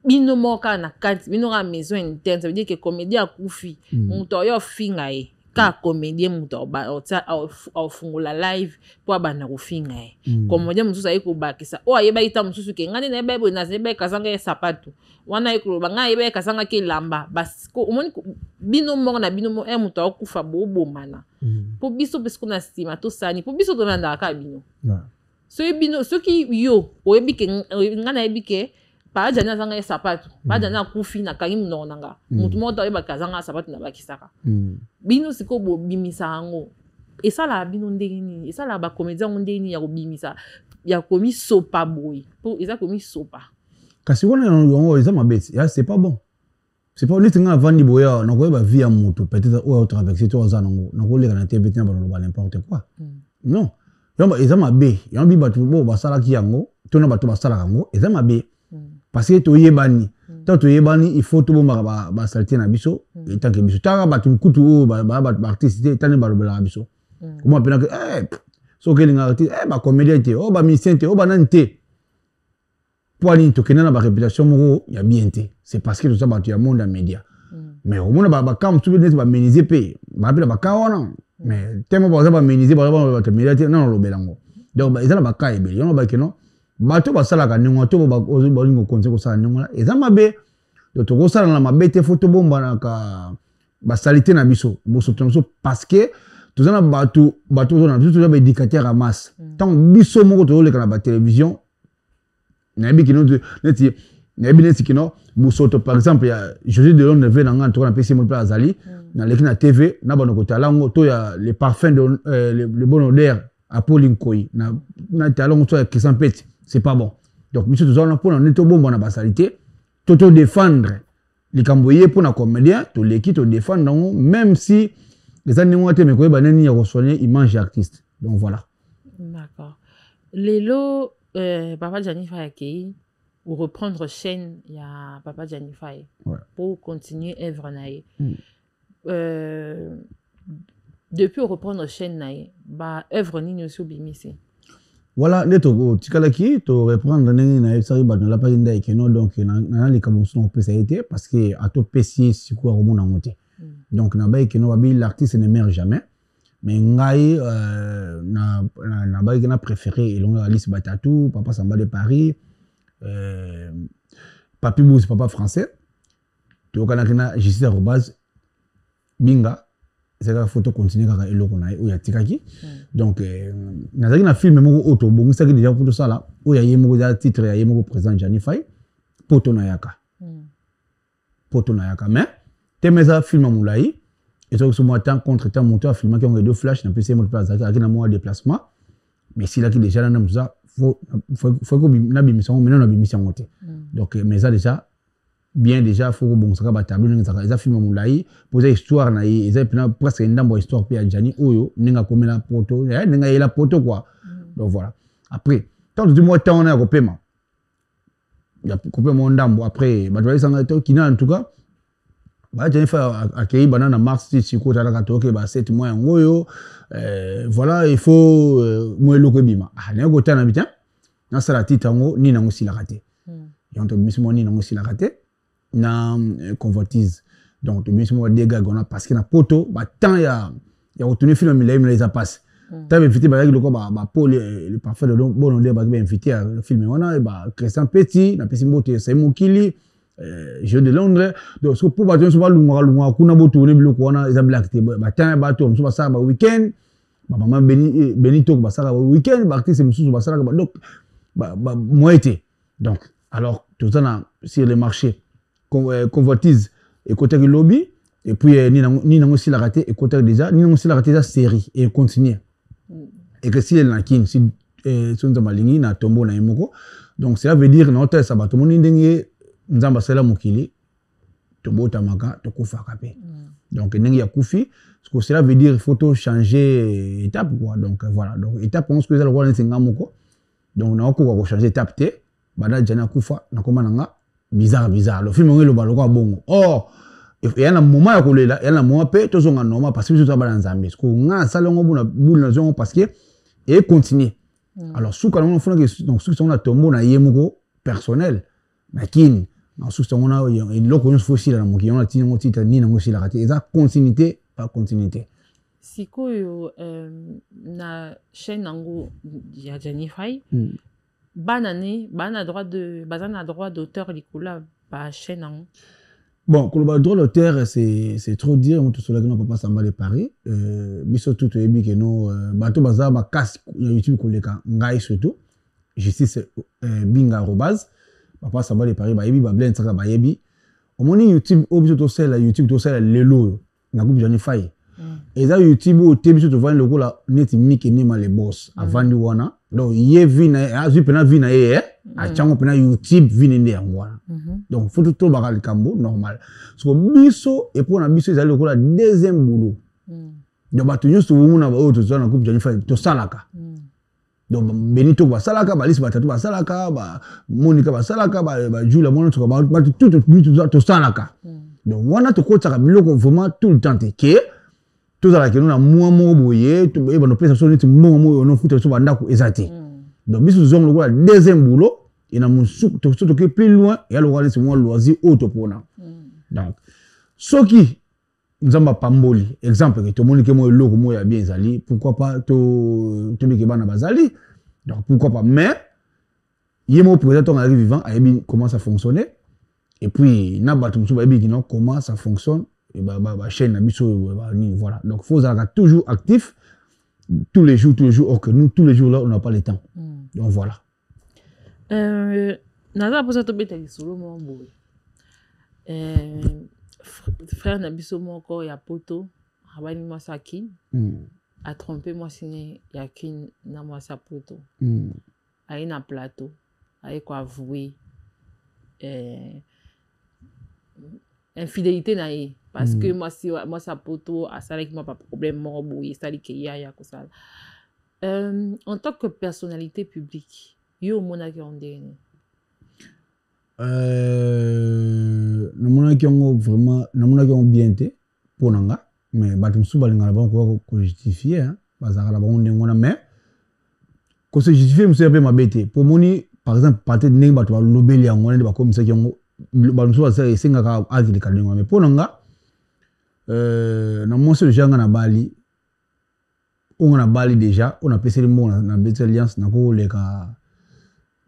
bino moko na kati bino ka maison interne ça veut dire que comédien akufi mutu yo finga ye ka comédien mutu au fungula live po bana ko finga ye comédien mutu sa ekobakisa o ayeba ita mutu ke ngani na eba na zeba kazanga ya sapato wana ekoloba ngai ebe kasanga ke lamba basi ko omoni bino moko na bino mo mutu akufa bomana po biso parce qu'on a stima to sani po biso to nanda ka bino so bino so ki yo oyebi ke ngana yebi ke pa jana zanga sapato pa jana kufi na kangi muno nanga mutu mo to yeba kazanga sapato na bakisaka bino siko bo bimisa ngo esala bino ndenge nini esala ba comédien ndenge nini ya ko bimisa ya komi sopa boy po eza komi sopa. Kasi on est mabeti, c'est pas bon. C'est pas honnête nga vandi boya, na ko ba vie à moto, peut-être ou autre avec c'est toi zanango, na ko le kana TV tina ba n'importe quoi. Non. Yamba eza mabe, yambi batu bo basala ki yango, tona batu basala yango, eza mabe. Parce que to yebani, tant to yebani, il faut to ba salté na biso, et tant que biso tara batu kutu ba artiste tane ba lobela biso. Comment pena que so que les artistes ba comédien te, ba musicien te, ba nante. Pour aller tokener na ba réputation moko ya bien te c'est parce que tout ça batu ya monde en média mais au monde ba kam tu veux ba méniser pe ba pela ba kawana mais tellement ba méniser ba média te non lo belango donc ba ezala ba kai be yono ba keno bato ba sala ka ningo to ba ngo konse ko sala ningo la ezama be to ko sala na mabete photo bomba na ka ba salité na biso bo sotonso parce que tout ça na bato na biso ba éducateur à masse tant biso moko to le kana ba télévision nabi kino neti kino busoto par exemple ya José Delon ne veut n'anga to na PC mo pla azali na leki na TV na bano ko talango to ya les parfums de le bon odeur à Pauline Koyi na talango to ya Christian Pet c'est pas bon donc monsieur tout ça na pour na neto bomba na basalité to défendre les camboyés pour na comédien to leki to défendre même si les animaux te me ko ba nani ya ko soigner image artiste donc voilà. D'accord. Lelo Papa Jani Faye ou reprendre chaîne il y a Papa Jani Faye pour continuer œuvre naïe depuis reprendre chaîne naïe ba œuvre ni aussi bimisi voilà neto tikalaki to reprendre nini na sari ba na la parinda ikeno donc na les kamonso on peut ça été parce que à to pesi siko romona monter donc na ba ikeno ba l'artiste ne meurt jamais. Mais ngai na ba ikena préféré elonga Alice Batatou, Papa Samba de Paris, Papi Bous, papa français. To kana kena Gisèle Robaz Binga c'est la photo continue kaka eloko na o ya tikaki donc nazaki na film moko auto bon ça déjà pour ça là o ya yemoko ya titre ya yemoko président Jani Faye poto na yaka mais temeza film mulai et donc ce matin contre temps monteur film qui ont deux flash na PC mo place avec na moi déplacement mais si là qui déjà na ça faut que na bimission maintenant na bimission monter donc mais ça déjà bien déjà faut que bon ça ba tableau ça film mulai poser histoire na yi ça presque ndambo histoire pe ya Jani oyo ninga komela poto ninga yela poto quoi donc voilà après tant du mois temps on a repaiement il y a coupé mon ndambo après ba doit sanga to kina en tout cas ba Jani fa accueilli banana mars si ko tala ka to ke ba 7 mois ngoyo voilà il faut moi loko bima ne go tana bitan na sala titango ni na ngosila raté yanto mismo ni na ngosila raté na convoitise donc de mismo dégâts on a parce que na poto ba temps ya retourner film milay les a passé t'as invité ba loko ba pour le parfait de bon on ba invité à filmer on a ba Christian Petit na pesi mbote c'est mokili jeu de Londres donc so pour ba to so ba lunga kuna bo tourner biloko on a za black te ba temps ba to so ba ça ba week-end ba maman Benito ba ça ba week-end ba artiste mususu ba ça ba donc ba moi été donc alors tout ça sur le marché convoitise et côté du lobby et puis ni na aussi la raté et côté déjà ni na aussi la raté la série et continue et que si elle na kin si son malingi na tombo na imoko donc cela veut dire notre ça ba to moni ndenge nzamba sala mokili to bota maka to kufa kapé donc ndenge ya kufi ce que cela veut dire il faut changer étape quoi donc voilà donc étape on ce que ça le roi nsinga moko donc na ko changer étape té bana Jani kufa na komana nga bizarre le film ngelo baloko bongo il y a un moment ya kolela il y a un moment pe to zonga normal parce que tout ça ba nzambe ce que nga salongo buna zongo parce que et continuer alors sous quand on fona que donc sous on a tombo na yemoko personnel na kin na sous on a il loko on faut sila na moki on a tingo titre ni na ngosila raté et ça continuité pas continuité sikoyo na chaîne nango ya Jani Faye bana droit d'auteur likula ba chaîne nango. Bon, le droit d'auteur c'est trop dire on tout cela que non papa Samba de Paris biso tout ebi que no bato baza ba casse YouTube koleka ngai surtout justice binga arobase papa Samba de Paris ba yebi ba blend saka ba yebi omoni YouTube obiso to sela YouTube to sela lelo na groupe Jani Faye et ça YouTube au biso to vendre le ko la net mike ni ma les boss avant du wana donc ye vina azu pena vina a chango pena YouTube vina ndi ngwana donc faut tout bakal kambo normal so biso et pour na biso ezali le ko la deuxième boulot donc ba tunyo so muna ba auto zona groupe Jani Faye to salaka donc Benito ba salaka ba lisi batatu ba salaka ba Monica ba salaka ba Julia mona to ba tout to salaka donc wana to ko tsaka biloko vraiment tout le temps que tout ça là que nous na moi boye to ba no pesa so niti mo no futa so ba ndako ezati donc biso zongo ko la deuxième boulot et na musu to que plus loin et alors c'est moi loisir auto pona donc soki nzamba pamboli exemple que to monique mo loko mo ya bien zali pourquoi pas to bike bana bazali donc pourquoi pas mais yemo président arrive vivant a bien comment ça fonctionner et puis na batu musu ba bien comment ça fonctionne et bah chaîne na biso voilà donc faut être toujours actif tous les jours or que nous tous les jours là on n'a pas le temps donc voilà naza posa to beta lisolo mo boy frère na biso moko ya poto abani moi sakin a trompé moi signé yakin na moi sa poto ayi na plateau ayi ko avouer infidélité na ye parce que moi sa poto a ça avec moi pas problème mo boy ça li ke ya ko ça en tant que personnalité publique yo mona ki ondene namona ki on vraiment namona ki on bien te ponanga mais batum subalinga ba ko justifier hein bazaka la ba on ngona mais ko se justifier monsieur be mabete pour moni par exemple partir de ninga bato lobeli ngona ba comme ça ki on ba musu ça esenga ka agile ka ndinga mais ponanga na monse le janga na Bali on a Bali déjà on a passé le mot na Bête Alliance na ko le ka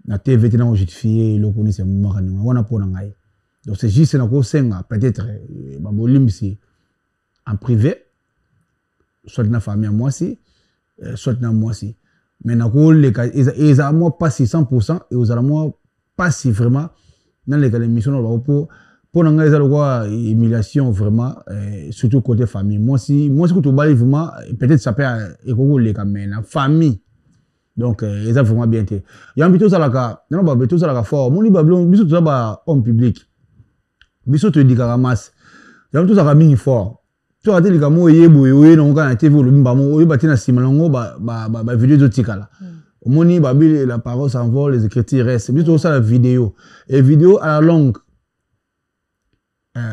na TV tena justifier le connaît c'est makani wana pona ngai donc c'est juste na ko senga peut-être ba bolimbisi en privé soit na famille à moi si soit na moi si mais na ko les cas ils à moi pas si 100% et aux à moi pas si vraiment dans les émissions pour na ngaiza quoi humiliation vraiment surtout côté famille moi si que tu bali vraiment peut-être ça peut et ko les cas mais na famille donc ils a vraiment bien été il y a un bitu ça la non ba bitu ça la fort mon liba bitu ça ba homme public bitu te dit karamas il y a tout ça mingi fort tu as dit les gars moi yeboye non quand TV le bimba mo yeba tina simalango ba vidéo de tikala moni ba la parole s'envole les écritures restent bitu ça la vidéo et vidéo à la longue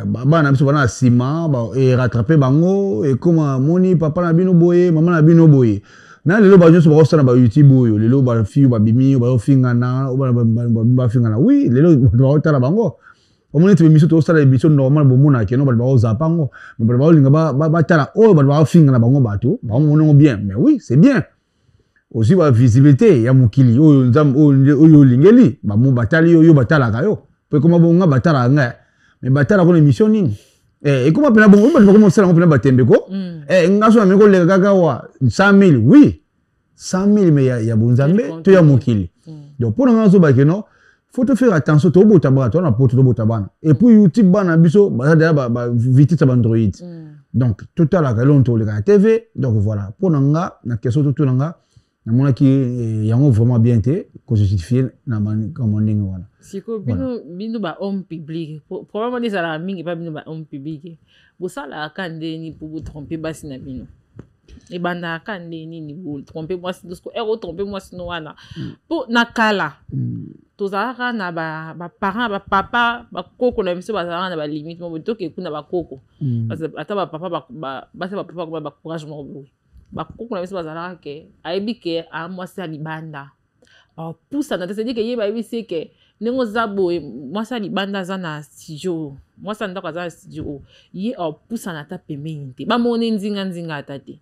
bana biso bana sima et rattraper bango et comment moni papa na bino boye maman na bino boye na lelo ba nyonso ba na ba YouTube oyo lelo ba fiu ba bimi ba fingana ba fingana oui lelo ba tala bango omoni te biso to sala biso normal bo mona ke no ba zapango mais ba linga ba tala o ba fingana bango bato ba mona bien mais oui c'est bien aussi ba visibilité ya mukili oyo nzam oyo lingeli ba mu batali yo batala kayo pe comment bonga batala nga mais batala ko émission nini et comment pena bon ba comment sala ko pena batembe ko ngaso na meko le kaka wa 100,000 oui 100,000 mais ya bunzambe to ya mukili donc pour ngaso ba ke no faut te faire attention to bota ba to na poto to bota bana et puis YouTube bana biso ba vite ça Android donc total la kalon to le TV donc voilà pour nga na question to nga na mona ki yango vraiment bien té ko justifier na comme ndenge voilà siko bino ba homme public probablement des ala mingi pas bino ba homme public bo sala kande ni pour vous tromper basi na bino e banda kande ni vous tromper moi si dosko ero tromper moi sino wana pour nakala tozalaka na ba parents ba papa ba koko na biso bazalaka na ba limite mo to ke kuna ba koko parce que ata ba papa ba papa ba courage mo ba koko na biso bazalaka ke aibi ke a moi sa libanda poussa na c'est dire que yeba aibi c'est que nengo zabo moi sa libanda za na studio moi sa ndako za studio yi poussa na ta pementi ba mone nzinga atate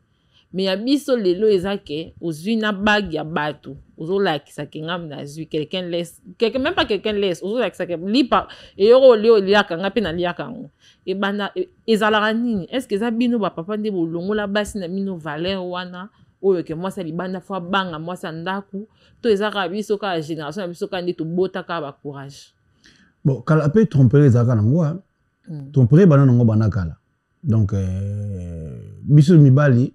mais ya biso lelo ezake ozwi na bag ya bato ozolakisa ke ngam na zwi quelqu'un même pas quelqu'un laisse ozolakisa ke lipa et yoro leo liaka ngapi na liaka ngo e bana ezalaka nini est-ce que za bino ba papa nde bolongola basi na bino valeur wana oyo ke mwasa libanda fwa banga mwasa ndaku to ezaka biso ka génération biso ka nde to bota ka ba courage bon kala pe tromper ezaka nango tromper bana nango bana kala donc biso mibali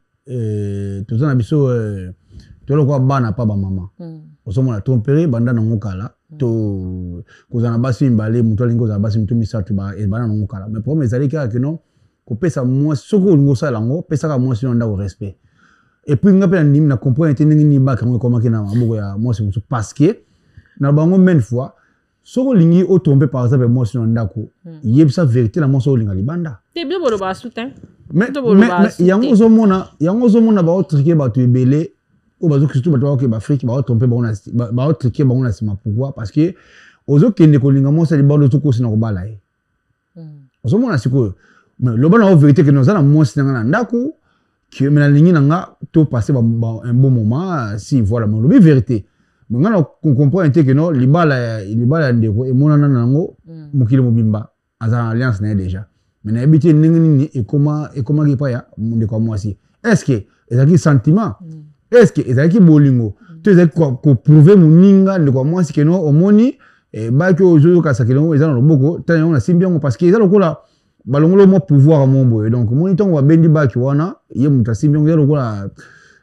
tozana biso tolo kwa bana pa ba mama osomona tromper banda nango kala to kozana basi mbale muto lingo za basi muto misatu ba bana nango kala mais problème ezali ka que non ko pesa moi soko lingo sa lango pesa ka moi sino nda au respect et puis nga pe na comprendre ndenge ni ba kango comment que na maboko ya moi c'est parce que na bango même fois soko lingi o tromper par exemple moi sino ndako yebisa vérité na moi soko linga libanda te bien bolo ba soutien mais yango zomona ba otrike ba to ebele o bazo kristo ba to ke ba afrique ba o tromper ba otrike ba on sima pourquoi parce que ozo kende ko linga moi ça libanda to ko sina ko bala e ozomona siko mais lo bana o vérité que nous ala moi sina na ndako que mena lingi nanga to passer un bon moment si voilà mon le vérité mais ngana on comprend que non libala ndeko e monana nango mukile mobimba azana alliance na déjà mais na habité nini et comment qui pas ya ndeko moi si est-ce que ezaki sentiment est-ce que ezaki bolingo to ezaki ko prouver muninga ndeko moi si que non omoni e ba que ozo ka sakelo ezana loboko tanyo na simbiongo parce que ezalo kola balongolo mo pouvoir mon boy donc moniton wa bendi ba ki wana ye mutasimbi ngelo kola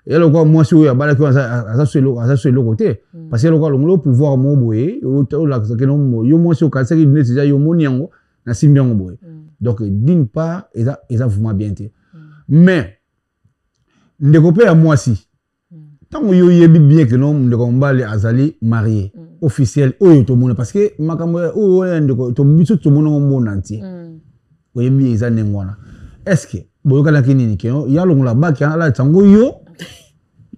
yelo kwa mwasi oya bala ki asa selo côté parce que lokolo ngolo pouvoir mon boy o la que non yo mwasi o kasa ki dinesi ja yo moni yango na simbi yango boy donc d'une part eza vraiment bien té mais ndeko pe ya mwasi tango yo yebi bien que non ndeko mbali azali marié officiel oyo to mona parce que makambo oyo ndeko to biso to mona monde entier oyebi eza nengwana est-ce que boyokala kinini ke ya longola baki ala tango yo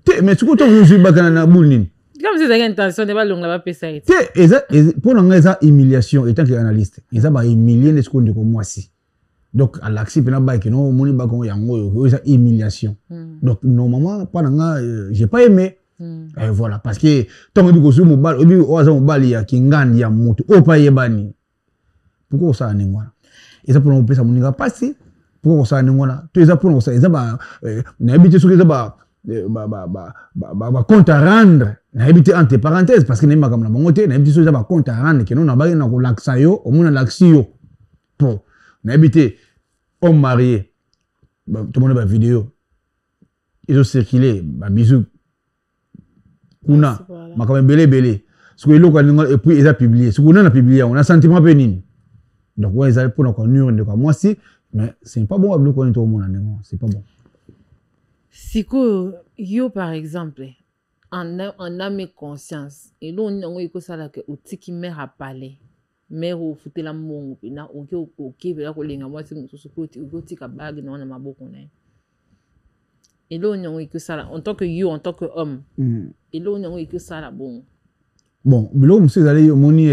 te mais tuko to uzu bakana na bulnini comme c'est une intention de ba longola ba pesa ite te eza pour nga eza humiliation étant que analyste eza ba humilier les secondes comme moi si donc à l'axi pena ba ke no moni ba ko yango yo eza humiliation donc normalement pas nga j'ai pas aimé et voilà parce que tango biko zo mobile obi oza mobile ya kingandi ya mutu o pa yebani pourquoi ça nengwana et ça pour nous pesa moninga passer pourquoi ça n'engona tu es là pour ça ils ba n'habiter sur les ba compte à rendre n'habiter entre parenthèses parce que n'aime comme la mongoté n'habiter sur les ba compte à rendre que non na ba na ko laxayo au moins laxio pour n'habiter homme marié tout le monde ba vidéo ils ont circulé ba bisou kuna makame belé ce que l'on et puis ils ont publié ce qu'on a publié on a sentiment pénible donc ouais ils allaient pour nous connaître de quoi moi si mais c'est pas bon à bloquer tout le monde c'est pas bon si que yo par exemple en âme et conscience et là on est que ça là que outil qui mère à parler mère au foutre la mongo na ok là ko lenga moi c'est mon sous côté ou outil ka bague non na maboko na et là on est que ça là en tant que yo en tant que homme et là on est que ça là bon bilo monsieur allez moni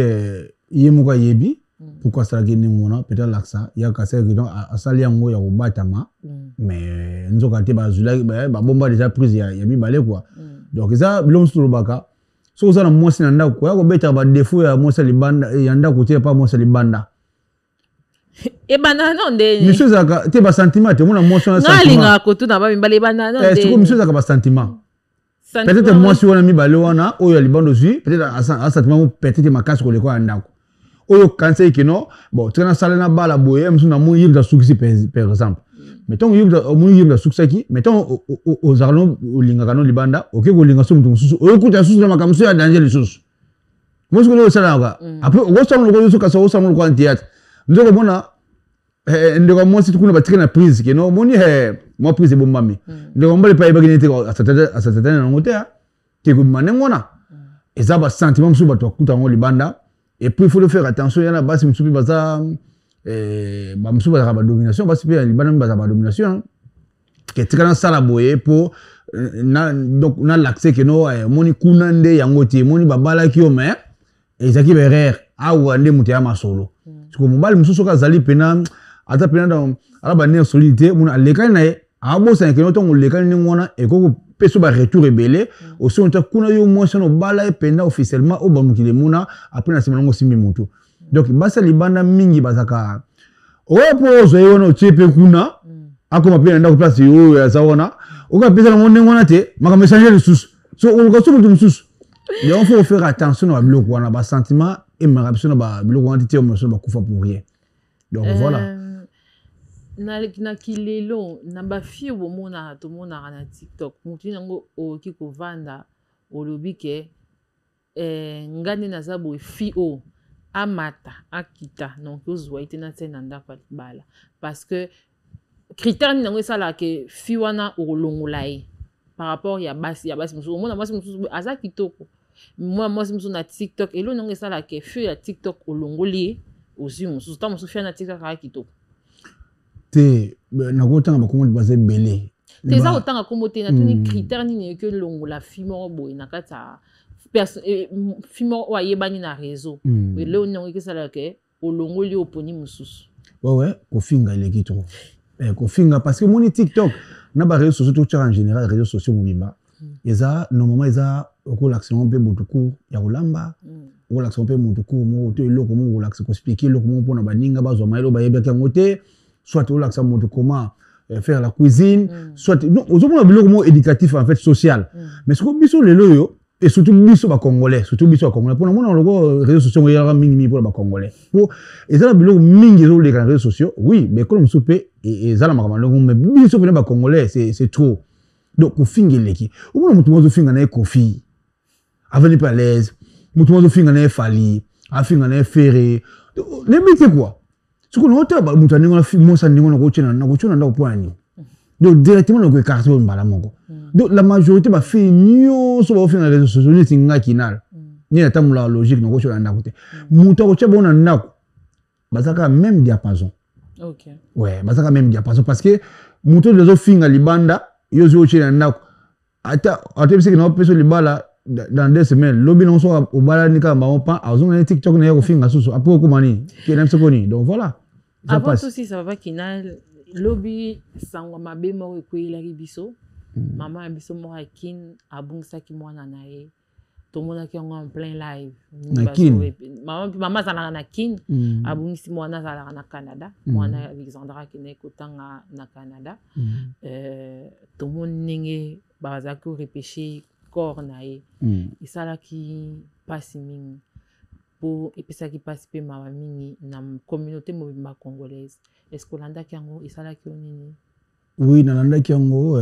yemuka yebi pourquoi ça gagner mona peut-être l'axa il y a cassé que donc à sali yango ya kobatama mais nzoka te bazula ba bomba déjà prise ya mi balé quoi donc ça bilo sur baka so ça na mwasi na ndako ko ya ko beta ba défaut ya mwasi libanda ya ndako te pas mwasi libanda e bana non de monsieur zaka te ba sentiment te mona mwasi na sentiment ngalinga ko tu na ba mbale bana non de est-ce que monsieur zaka ba sentiment peut-être mwasi wana mi balé wana oyo libanda aussi peut-être à sentiment peut-être ma casse ko le ko ndako oyo kanse kino bon tena sala na bala boye msu na mu yibda suksi par exemple mettons yibda suksaki mettons aux arlons olinga kano libanda oke ko linga so mutu susu oyo kuta susu na makamso ya danger susu moi ce que le sala nga après o so ngo so kaso o so ngo kwa théâtre ndoko bona ndoko mo situ kuna batika na prise kino moni mo prise bo mami ndoko mbale pa ibagine te asatata na ngote te ko manengona ezaba sentiment msu bato kuta ngo libanda. Et puis il faut faire attention, il y a la base msubi baza msubi baza ba domination parce que il banam baza ba domination que tikana sala boye pour donc na l'accès que no moni kunande yangote moni babala ki o mais ezaki berer awa nde mutu ya masolo parce que mobile msusu ka zali pena ata pena dans ala ba ne solidité mona lekani na abo sa que no to lekani ni ngona e ko peso ba retour rebelle aussi on ta kuna yo mo sono bala e penda officiellement o bamukile muna après na simango simi mutu donc basa libanda mingi bazaka o pozo yo no chepe kuna akoma pena ndako place yo ya zaona o ka pesa ngone ngona te maka messager le sous so on ko so mutu sous mais on faut faire attention à bloc wana ba sentiment et marabso ba bloc wana te o mo so ba kufa pour rien donc voilà na kilelo na ba fi bo mona to mona na TikTok mutu nango o ki ko vanda o lobi ke ngane na zabo fi o amata akita donc ozwa ite na tsena ndako bala parce que critère nango ça là que fi wana o longolai par rapport ya basi musu mona basi musu aza kitoko moi musu na TikTok et lo nango ça là que fi ya TikTok o longoli aussi musu ta musu fi na TikTok ka kitoko te na kotanga bakomo baze belé te za otanga komo te na tuni critère nini que longo la fimo boy na kata fimo wa yebani na réseau et le non que ça là que o longo li oponi mususu ouais ko finga ile kitoko ko finga parce que mon TikTok na ba réseaux sociaux tout en général réseaux sociaux mobimba eza normalement eza ko l'action pe botuku ya kolamba ko l'action pe botuku mo to eloko mo l'action ko expliquer eloko mo pona baninga bazwa mailo ba yebaka ngote soit au l'accent de comment faire la cuisine, soit non, aux hommes on éducatif en fait social. Mais ce que biso le loyo et surtout biso ba congolais, surtout biso congolais. Pour nous on le réseaux sociaux il y a mingi pour ba congolais. Pour et ça bilo mingi les réseaux sociaux. Oui, mais comme soupé et ça la makamalo mais biso pour ba congolais c'est trop. Donc au fingi leki. Ou on mutu finga na kofi. Avenue Palaise, mutu finga na fali, a finga na ferré. Les métiers quoi. Ce qu'on a ba mutani ngona mo sa ndingo na ko chena ndako poani donc directement na ko carte on bala moko donc la majorité ba fait nyo so ba finga les réseaux sociaux ni singa kinal ni na tamula logique na ko chena ndako te muta ko cheba na ndako bazaka même diapason OK ouais bazaka même diapason parce que muto de zo finga libanda yo zo chena ndako ata c'est que na peso libala dans 2 semaines lobi non so au bala ni ka ba pa azon na TikTok na yo finga susu apo ko mani ki na msokoni donc voilà. Avant tout si ça va kinal lobby sangwa mabe mo ko ilari biso maman biso mo hakin abungsa ki mwana nae to mona ki en plein live maman zala na kin abungisi mwana zala na Canada mwana Alexandra qui n'est kotanga na Canada tout le monde nenge baza ko repêcher corps na ye isala ki passe mingi pour epesa ki passe pe mama mingi na communauté mobimba congolaise est-ce que landa kiango isala ki onini oui nalanda kiango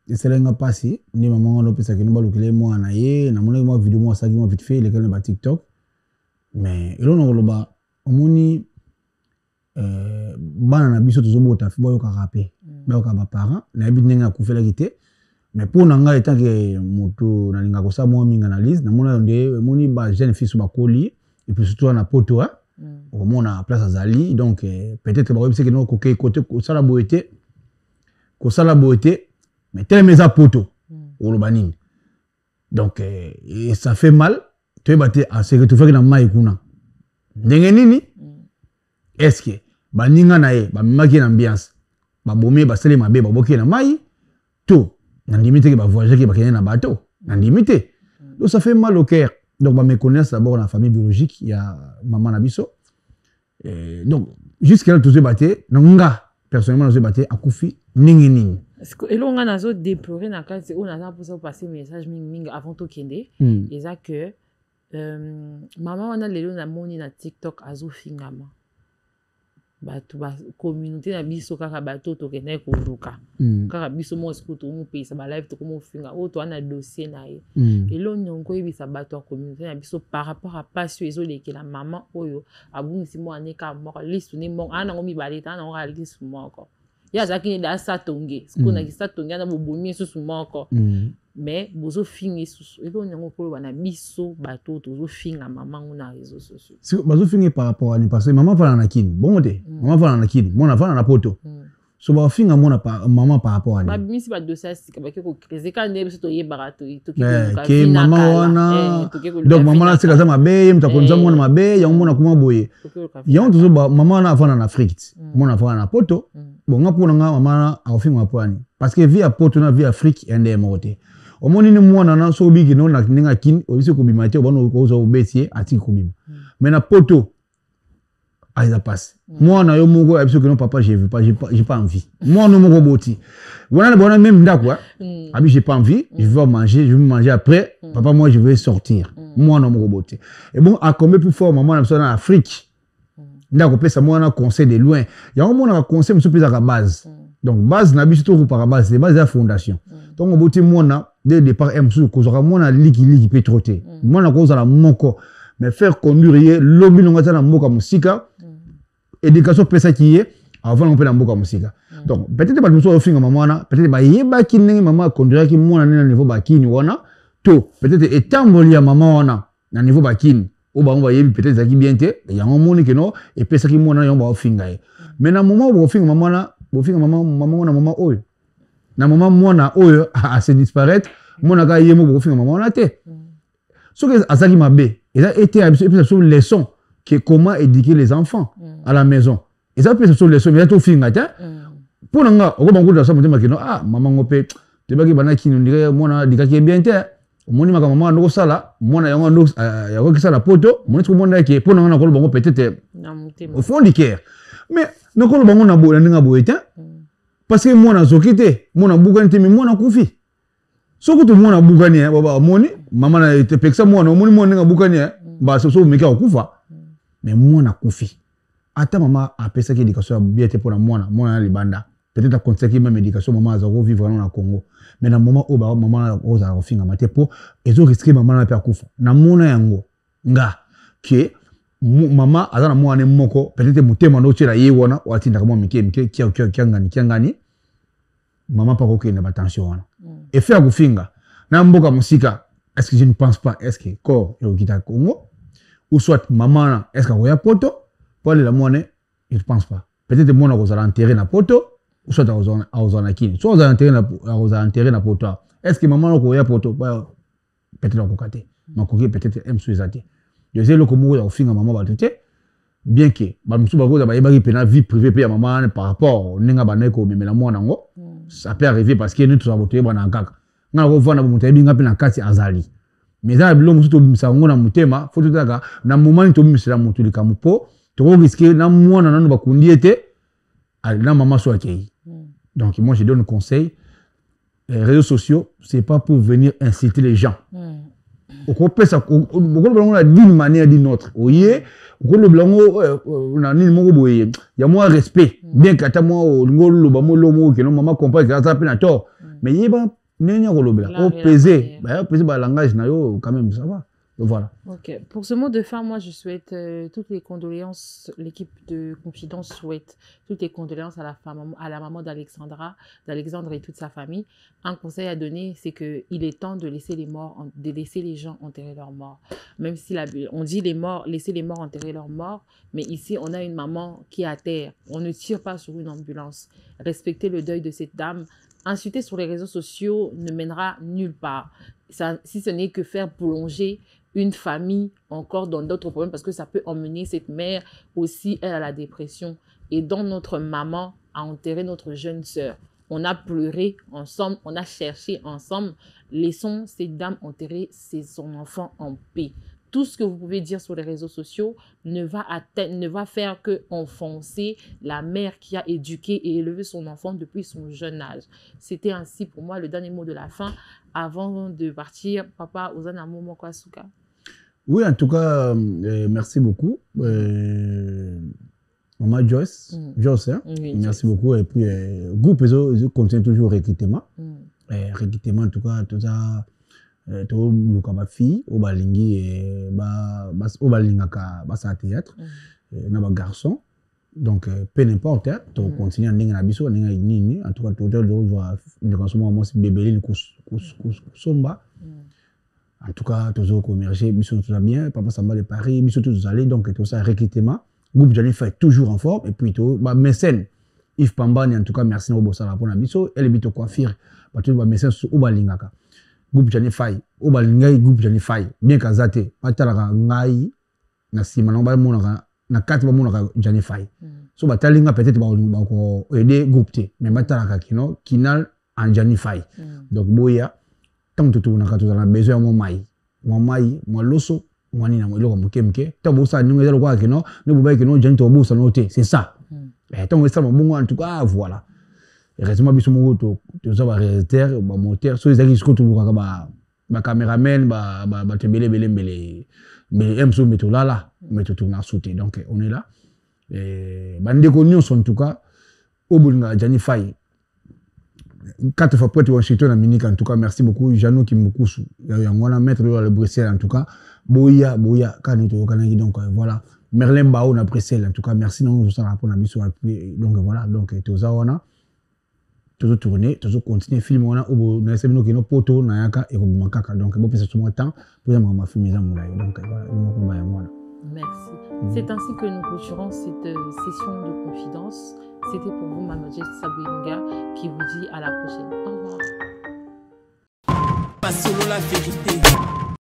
eselenga pasi ni mama ngono pesa ki no balukile mwana ye na mona mo video mo saki mo vite fait lesquels na TikTok mais elono loba omoni bana na biso tozobota fi boyo ka rapper boyo ka ba parents na bi ninga kufela kité mais pour nanga étant que moto na linga ko sa mo minga analyse na mona ndé moni ba jeune fille ba koli et puis surtout na poto au mona place azali donc peut-être ba webse que no côté ça la beauté ko sala beauté mais tellement ça poto au lobanine donc et ça fait mal tu baté à ce que tu fais na mai kuna ndenge nini est-ce que ba ninga na ye ba maki na ambiance ba bomé ba sele mabe ba boké na mai tout na limité que ba voyager que ba kenya na bateau na limité donc ça fait mal au cœur donc ba me connaître d'abord la famille biologique il y a maman na biso donc jusqu'à là tout se baté nga personnellement na se baté akufi ningi ningi est-ce que elonga nazo déplorer na kati on a pour passer message mingi avant to kende et ça que maman wana lelo na moni na TikTok azo fingama bato ba communauté na biso kaka bato to kende ko luka kaka biso mo sikuto mo pesa ba live to ko mo finga o to ana dossier na ye elo nyongo yebisa bato ya communauté na biso par rapport à passion ezo lekela maman oyo abungisi mo aneka mo liste ni mo ana ngomi baleta ana ngala liste mo encore ya zaki da satonge sikona ki satonge na bobomi susu moko mais bozo fingi susu elo nyongo ko bana biso bato tozo finga maman na réseaux sociaux si bazo fingi par rapport à ni parce que maman fala na kini bon te maman fala na kini mona fala na poto so ba finga mona maman par rapport à ni ba bimisi ba dossier sika ba ko kreze ka ndebe so to ye barato to ke maman wana donc maman na sika za mabe mtakonza mona mabe ya mona kuma boye ya tozo ba maman na fala na Afrique mona fala na poto bon nga pona nga maman a ofinga poani parce que via poto na via Afrique ende mote omoni ni mwana na so bigi no na ninga kin obisi ko bimate obano ko zo betie ati ko bima mais na poto aiza passe mwana yo mungo abiso que non papa j'ai pas envie mwana mungo boti voilà bona même ndako abi j'ai pas envie je veux manger après papa moi je vais sortir mwana mungo boti et bon a combien plus fort maman na Afrique ndako pesa mwana conseil de loin ya mwana conseil monsieur pesa ka base donc base na biso to par base c'est base ya fondation donc boti mwana dès le départ monsieur kozaka mwana liki peut trotter mwana ko za moko mais faire conduire lobi ngata na mboka musika éducation pesa qui est avant on peut na mboka musika donc peut-être pas tout finga maman peut-être ba yeba kinenge maman conduire ki mwana na niveau bakini wana to peut-être etamboli ya maman wana na niveau bakini o ba on va yebi peut-être zaki bien te ya ngomoni que non et pesa ki mwana yo ba finga mais na moment bo finga maman na bo finga maman na maman oyo na maman mwana oyo a se disparaître mwana ka yemo bo finga maman na te ce que azaki mabe et ça était une leçon que comment éduquer les enfants à la maison et ça peut être une leçon mais to finga ta pour nga o bango da samu te ah maman ngope te baki bana kinu ndire mwana dikaki bien te moni maka maman no sala mwana yango no ya ko kisala poto moni ko mona ke pour nga na ko bango peut-être au fond du cœur mais no ko bango na bo na nga bo eta parce que mwana zokite mwana bugani te mi mwana kufi soko to mwana bugani baba moni mama na te peksa mwana moni mwana nga bugani ba so meka kufa mais mwana kufi ata mama apesa ki éducation bien te pour mwana na libanda peut-être à conseiller même éducation maman za ko vivre na Congo mais na moment où maman oza ko finga mate po ezo risquer maman na pa kufa na mona yango nga ke maman azana mwana moko peut-être mutema no tshela ye wona watinda kama mike kiangani maman pas ko na attention wana et faire ko finga na mboka musika est-ce que je ne pense pas est-ce que corps yo kita Congo ou soit maman est-ce que ya poto pour la monnaie je ne pense pas peut-être mon ko za enterrer na poto ou soit à kini soit za enterrer na poto est-ce que maman ko ya poto peut-être ko kate makoki peut-être M suizati je sais le comment ya finga maman ba tete bien que ba musu ba ko za ba yebaki pena vie privée pe ya maman par rapport ninga ba ko memela mwana ngo ça peut arriver parce que nous tous abotoye bana kaka nga ko vana bo mutayi binga pe na kati azali mais ça bilo musu to bimisa ngo na mutema faut totaka na moment to bimisa mutu likamu po to risquer na mwana nanu bakundi ete na maman so akei. Donc moi je donne un conseil, les réseaux sociaux c'est pas pour venir inciter les gens. Au peut ça d'une manière d'une autre. Oye, au le blanco na ni mongo boye. Il y a moins respect. Bien qu'ata moi ngolo ba mo lomo que non maman comprend que ça peine à tort. Mais yeba nenya ko lobela. Au peser, ba langage na yo quand même ça va. Voilà. Ok. Pour ce mot de fin, moi, je souhaite toutes les condoléances. L'équipe de Confidence souhaite toutes les condoléances à la maman d'Alexandre et toute sa famille. Un conseil à donner, c'est que il est temps de laisser les gens enterrer leurs morts. Même si on dit laisser les morts enterrer leurs morts, mais ici, on a une maman qui est à terre. On ne tire pas sur une ambulance. Respectez le deuil de cette dame. Insulter sur les réseaux sociaux ne mènera nulle part. Ça, si ce n'est que faire plonger une famille encore dans d'autres problèmes, parce que ça peut emmener cette mère aussi, elle, à la dépression. Et dans notre maman à enterrer notre jeune sœur. On a pleuré ensemble, on a cherché ensemble. Laissons cette dame enterrer son enfant en paix. Tout ce que vous pouvez dire sur les réseaux sociaux ne va faire que enfoncer la mère qui a éduqué et élevé son enfant depuis son jeune âge. C'était ainsi pour moi le dernier mot de la fin. Avant de partir, Papa Ozana Momo Kwasuka. Oui, en tout cas, merci beaucoup. Maman Joyce, hein? Oui, merci beaucoup. Et puis, groupe, ils continuent toujours recrutement. Recrutement, en tout cas, tout ça. To luka ba fille au balingi au balingaka basa théâtre na ba garçon donc peu n'importe to continuer ndinga na biso ndinga nini en tout cas to voir ne consomme moi bébé somba en tout cas toujours commercer biso tout ça bien papa Samba de Paris biso tous aller donc tout ça recrutement groupe Johnny fait toujours en forme et puis to ba mécène Yves Pambani en tout cas merci na bossa pour na biso elle bito coiffure ba tout ba mécène au balingaka groupe Johnny Fay au balingai groupe Johnny Fay bien kazate batalaka ngai na sima na ba monaka na kati ba monaka Johnny Fay so batalinga peut-être ba ko aider groupe te mais batalaka kino kinal en Johnny Fay donc boya tant tout na katu na besoin mo mai mo loso mwani na mo lo mukemke ta bosa ninga zalo kwa kino ne boba kino Johnny to bosa noté c'est ça tant ça mo bongo en tout cas voilà. Récemment, biso mo to ça va réalisateur ba moteur so ezaki jusqu'au tout ba caméraman ba tembele mais emso meto là meto tourna sauter donc on est là et bande connu en tout cas au bolinga Johnny Fay 4 fois près to chito na minute en tout cas merci beaucoup Jano Kimbukusu ya ngona mettre le Bruxelles en tout cas boya kanito kanaki donc voilà Merlin Bao na Bruxelles en tout cas merci non ça rapport na biso donc voilà donc to za wana toujours tourner, toujours continuer film on a ou na semino kino poto na yaka et comme makaka donc bon pesa tout mon temps pour y ma film ça moulay donc voilà nous combat ya moi. Merci. C'est ainsi que nous clôturons cette session de confidence. C'était pour vous Mademoiselle Sabouinga qui vous dit à la prochaine. Au revoir. Pas solo la vérité.